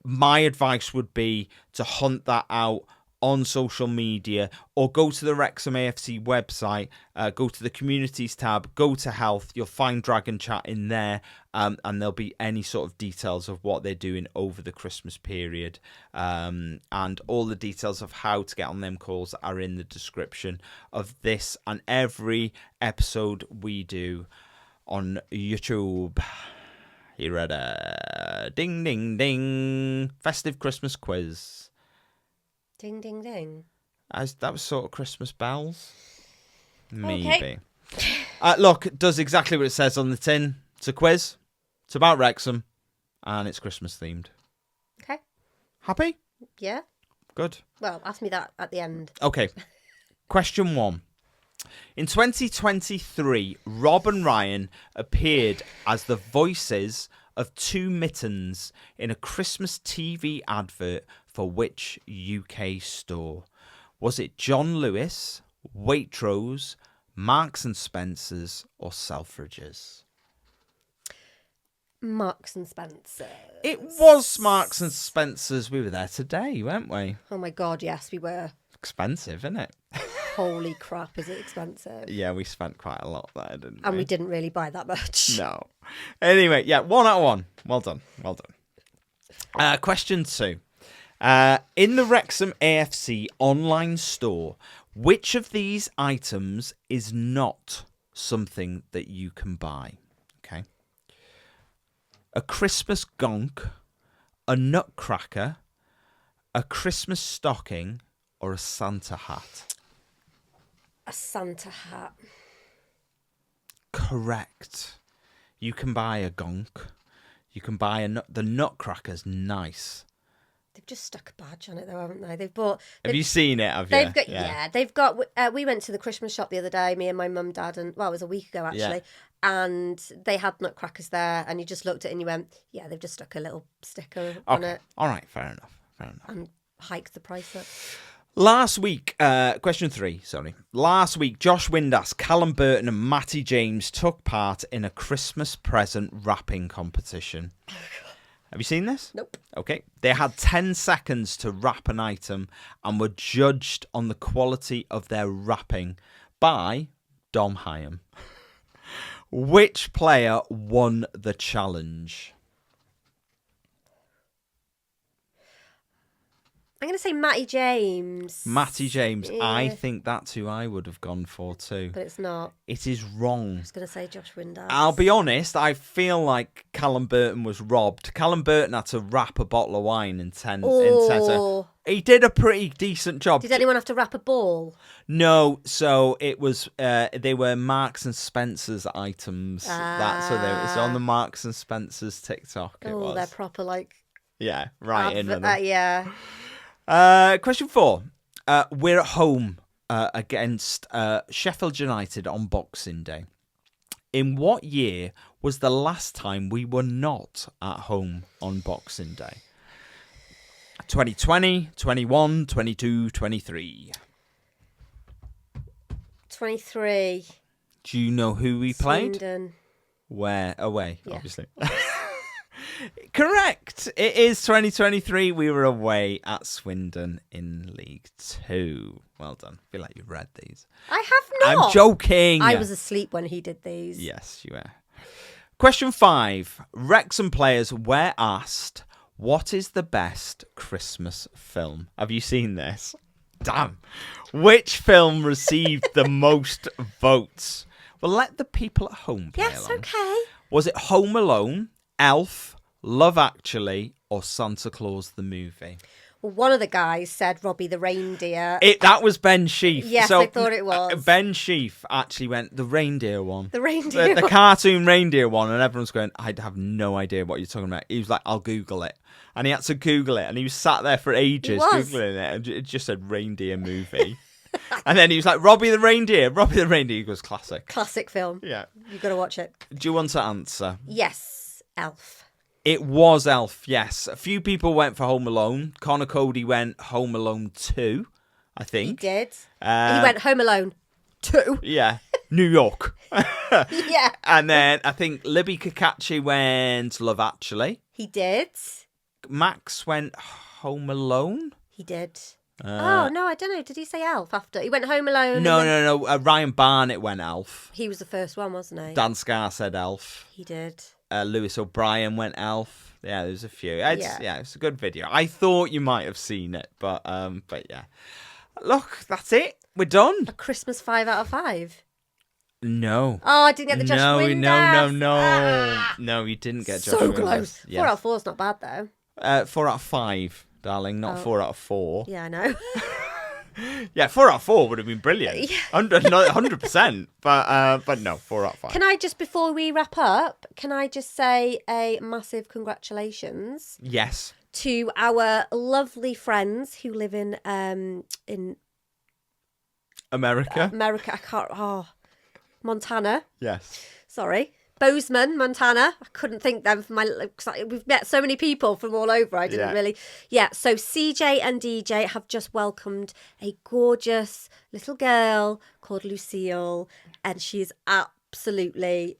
My advice would be to hunt that out on social media, or go to the Wrexham AFC website, go to the communities tab, go to health, you'll find Dragon Chat in there, and there'll be any sort of details of what they're doing over the Christmas period, and all the details of how to get on them calls are in the description of this and every episode we do on YouTube. You ready? Ding ding ding, festive Christmas quiz. Ding, ding, ding. That was sort of Christmas bells. Maybe. Okay. Look, it does exactly what it says on the tin. It's a quiz. It's about Wrexham. And it's Christmas themed. Okay. Happy? Yeah. Good. Well, ask me that at the end. Okay. Question 1. In 2023, Rob and Ryan appeared as the voices of 2 mittens in a Christmas TV advert for which UK store? Was it John Lewis, Waitrose, Marks and Spencer's, or Selfridges? Marks and Spencer's. It was Marks and Spencer's. We were there today, weren't we? Oh my God, yes, we were. Expensive, isn't it? Holy crap, is it expensive? Yeah, we spent quite a lot there, didn't we? And we didn't really buy that much. No. Anyway, yeah, 1 out of 1. Well done. Well done. Question 2. In the Wrexham AFC online store, which of these items is not something that you can buy? Okay. A Christmas gonk, a nutcracker, a Christmas stocking, or a Santa hat? A Santa hat. Correct. You can buy a gonk. You can buy the nutcracker's nice. They've just stuck a badge on it, though, haven't they? They've bought. Have you seen it? Have you? They've got. Yeah, they've got. We went to the Christmas shop the other day. Me and my mum, dad, and it was a week ago actually. And they had nutcrackers there, and you just looked at it and you went, "Yeah, they've just stuck a little sticker on it." All right, fair enough. And hiked the price up. Last week, question 3, sorry. Last week, Josh Windass, Callum Burton and Matty James took part in a Christmas present wrapping competition. Have you seen this? Nope. Okay. They had 10 seconds to wrap an item and were judged on the quality of their wrapping by Dom Hyam. Which player won the challenge? I'm going to say Matty James. Matty James. Yeah. I think that's who I would have gone for too. But it's not. It is wrong. I was going to say Josh Windass. I'll be honest, I feel like Callum Burton was robbed. Callum Burton had to wrap a bottle of wine in 10 seconds. He did a pretty decent job. Did anyone have to wrap a ball? No, so it was, they were Marks and Spencer's items. That's what it's on the Marks and Spencer's TikTok. Oh, they're proper like... Yeah, right in with them. Yeah. Question 4. We're at home against Sheffield United on Boxing Day. In what year was the last time we were not at home on Boxing Day? 2020, 21, 22, 23. 23. Do you know who we played? Swindon. Where? Away, obviously. Correct. It is 2023. We were away at Swindon in League 2. Well done. I feel like you've read these. I have not. I'm joking. I was asleep when he did these. Yes, you were. Question 5. Wrexham players were asked, what is the best Christmas film? Have you seen this? Damn. Which film received the most votes? Well, let the people at home play Yes, along. okay. Was it Home Alone, Elf, Love Actually, or Santa Claus the movie? Well, one of the guys said Robbie the reindeer. That was Ben Sheaf. Yes, so, I thought it was. Ben Sheaf actually went the reindeer one. The reindeer the cartoon reindeer one, and everyone's going, I have no idea what you're talking about. He was like, I'll Google it. And he had to Google it, and he was sat there for ages Googling it, and it just said reindeer movie. And then he was like, Robbie the reindeer. Robbie the reindeer was classic. Classic film. Yeah. You've got to watch it. Do you want to answer? Yes, Elf. It was Elf, yes. A few people went for Home Alone. Connor Cody went Home Alone 2, I think. He did. He went Home Alone 2. Yeah. New York. Yeah. And then I think Libby Kakachi went Love Actually. He did. Max went Home Alone. He did. Oh, no, I don't know. Did he say Elf after? He went Home Alone. No. Ryan Barnett went Elf. He was the first one, wasn't he? Dan Scar said Elf. He did. Lewis O'Brien went Elf. Yeah, there's a few. It's a good video. I thought you might have seen it, but yeah. Look, that's it. We're done. A Christmas 5 out of 5. No. Oh, I didn't get the Josh Windass. No. No, you didn't get Josh Windass. So close. Yeah. 4 out of 4 is not bad, though. 4 out of 5, darling, not 4 out of 4. Yeah, I know. Yeah, 4 out of 4 would have been brilliant. 100%. But no, 4 out of 5. Can I just, before we wrap up, can I just say a massive congratulations? Yes. To our lovely friends who live in America. I can't. Montana. Yes. Sorry. Bozeman, Montana. I couldn't think them for we've met so many people from all over. I didn't really. Yeah. So CJ and DJ have just welcomed a gorgeous little girl called Lucille, and she's absolutely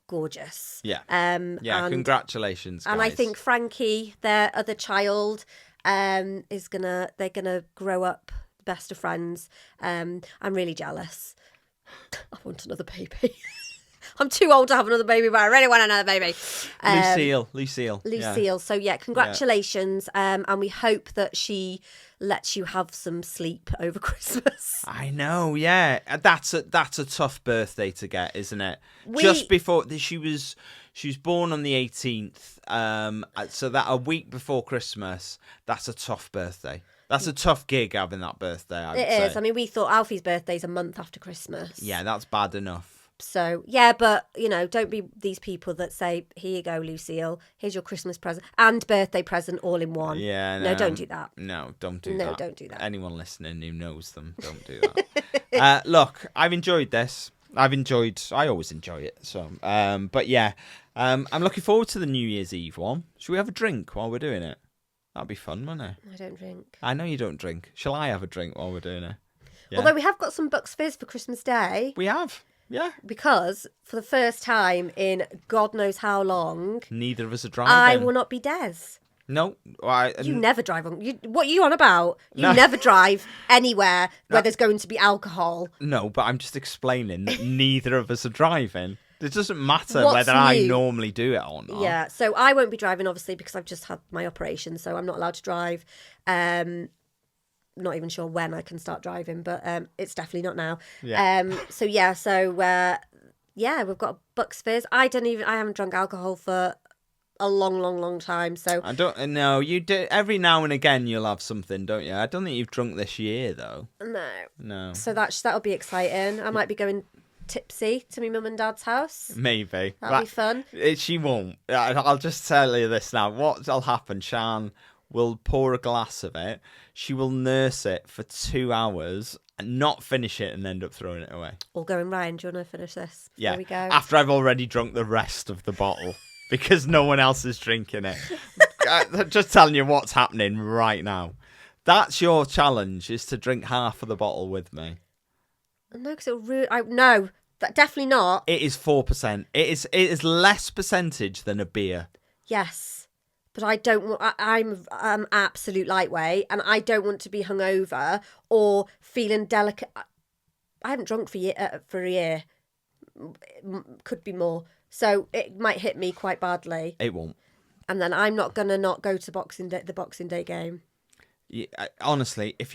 gorgeous. Yeah. And congratulations, guys. And I think Frankie, their other child, they're gonna grow up best of friends. I'm really jealous. I want another baby. I'm too old to have another baby, but I really want another baby. Lucille. Yeah. So yeah, congratulations. And we hope that she lets you have some sleep over Christmas. I know, yeah. That's a tough birthday to get, isn't it? Just before she was born on the 18th. So that a week before Christmas, that's a tough birthday. That's a tough gig having that birthday, I would say. It is. I mean, we thought Alfie's birthday's a month after Christmas. Yeah, that's bad enough. So, yeah, but, don't be these people that say, here you go, Lucille, here's your Christmas present and birthday present all in one. Yeah, no, don't do that. No, don't do that. No, don't do that. Anyone listening who knows them, don't do that. Look, I've enjoyed this. I always enjoy it. So, but yeah, I'm looking forward to the New Year's Eve one. Should we have a drink while we're doing it? That'd be fun, wouldn't it? I don't drink. I know you don't drink. Shall I have a drink while we're doing it? Yeah. Although we have got some Bucks Fizz for Christmas Day. We have. Yeah. Because for the first time in God knows how long, neither of us are driving. I will not be Des. No. You never drive on. What are you on about? You No. never drive anywhere where there's going to be alcohol. No, but I'm just explaining that neither of us are driving. It doesn't matter What's whether I new? normally do it or not. Yeah, so I won't be driving, obviously, because I've just had my operation, so I'm not allowed to drive. Not even sure when I can start driving, but it's definitely not now. Yeah. We've got a Bucks Fizz. I haven't drunk alcohol for a long, long, long time. So I don't know. You do every now and again. You'll have something, don't you? I don't think you've drunk this year though. No. So that'll be exciting. I might be going tipsy to my mum and dad's house. Maybe That'll be fun. She won't. I'll just tell you this now. What'll happen? Shan will pour a glass of it. She will nurse it for 2 hours and not finish it and end up throwing it away. Or going, Ryan, do you want to finish this? Yeah. There we go. After I've already drunk the rest of the bottle because no one else is drinking it. Just telling you what's happening right now. That's your challenge, is to drink half of the bottle with me. No, because it'll ruin... No, definitely not. It is 4%. It is less percentage than a beer. Yes. But I don't want... I'm absolute lightweight, and I don't want to be hungover or feeling delicate. I haven't drunk for a year. Could be more. So it might hit me quite badly. It won't. And then I'm not going to not go to the Boxing Day game. Yeah, honestly, if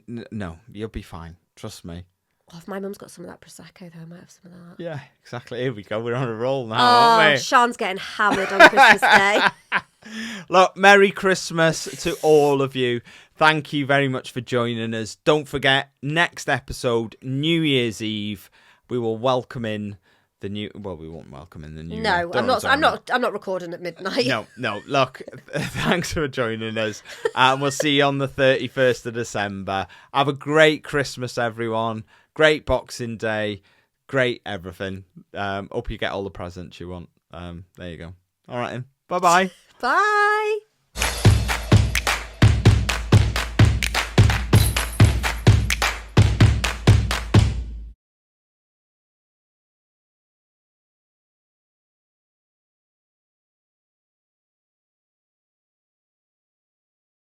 no, you'll be fine. Trust me. Oh, if my mum's got some of that Prosecco, though, I might have some of that. Yeah, exactly. Here we go. We're on a roll now, Oh, aren't we? Sean's getting hammered on Christmas Day. Look, Merry Christmas to all of you. Thank you very much for joining us. Don't forget, next episode, New Year's Eve, we will welcome in the new... Well, we won't welcome in the new... No, I'm not recording at midnight. No. Look, thanks for joining us. And we'll see you on the 31st of December. Have a great Christmas, everyone. Great Boxing Day. Great everything. Hope you get all the presents you want. There you go. All right, then. Bye-bye. Bye.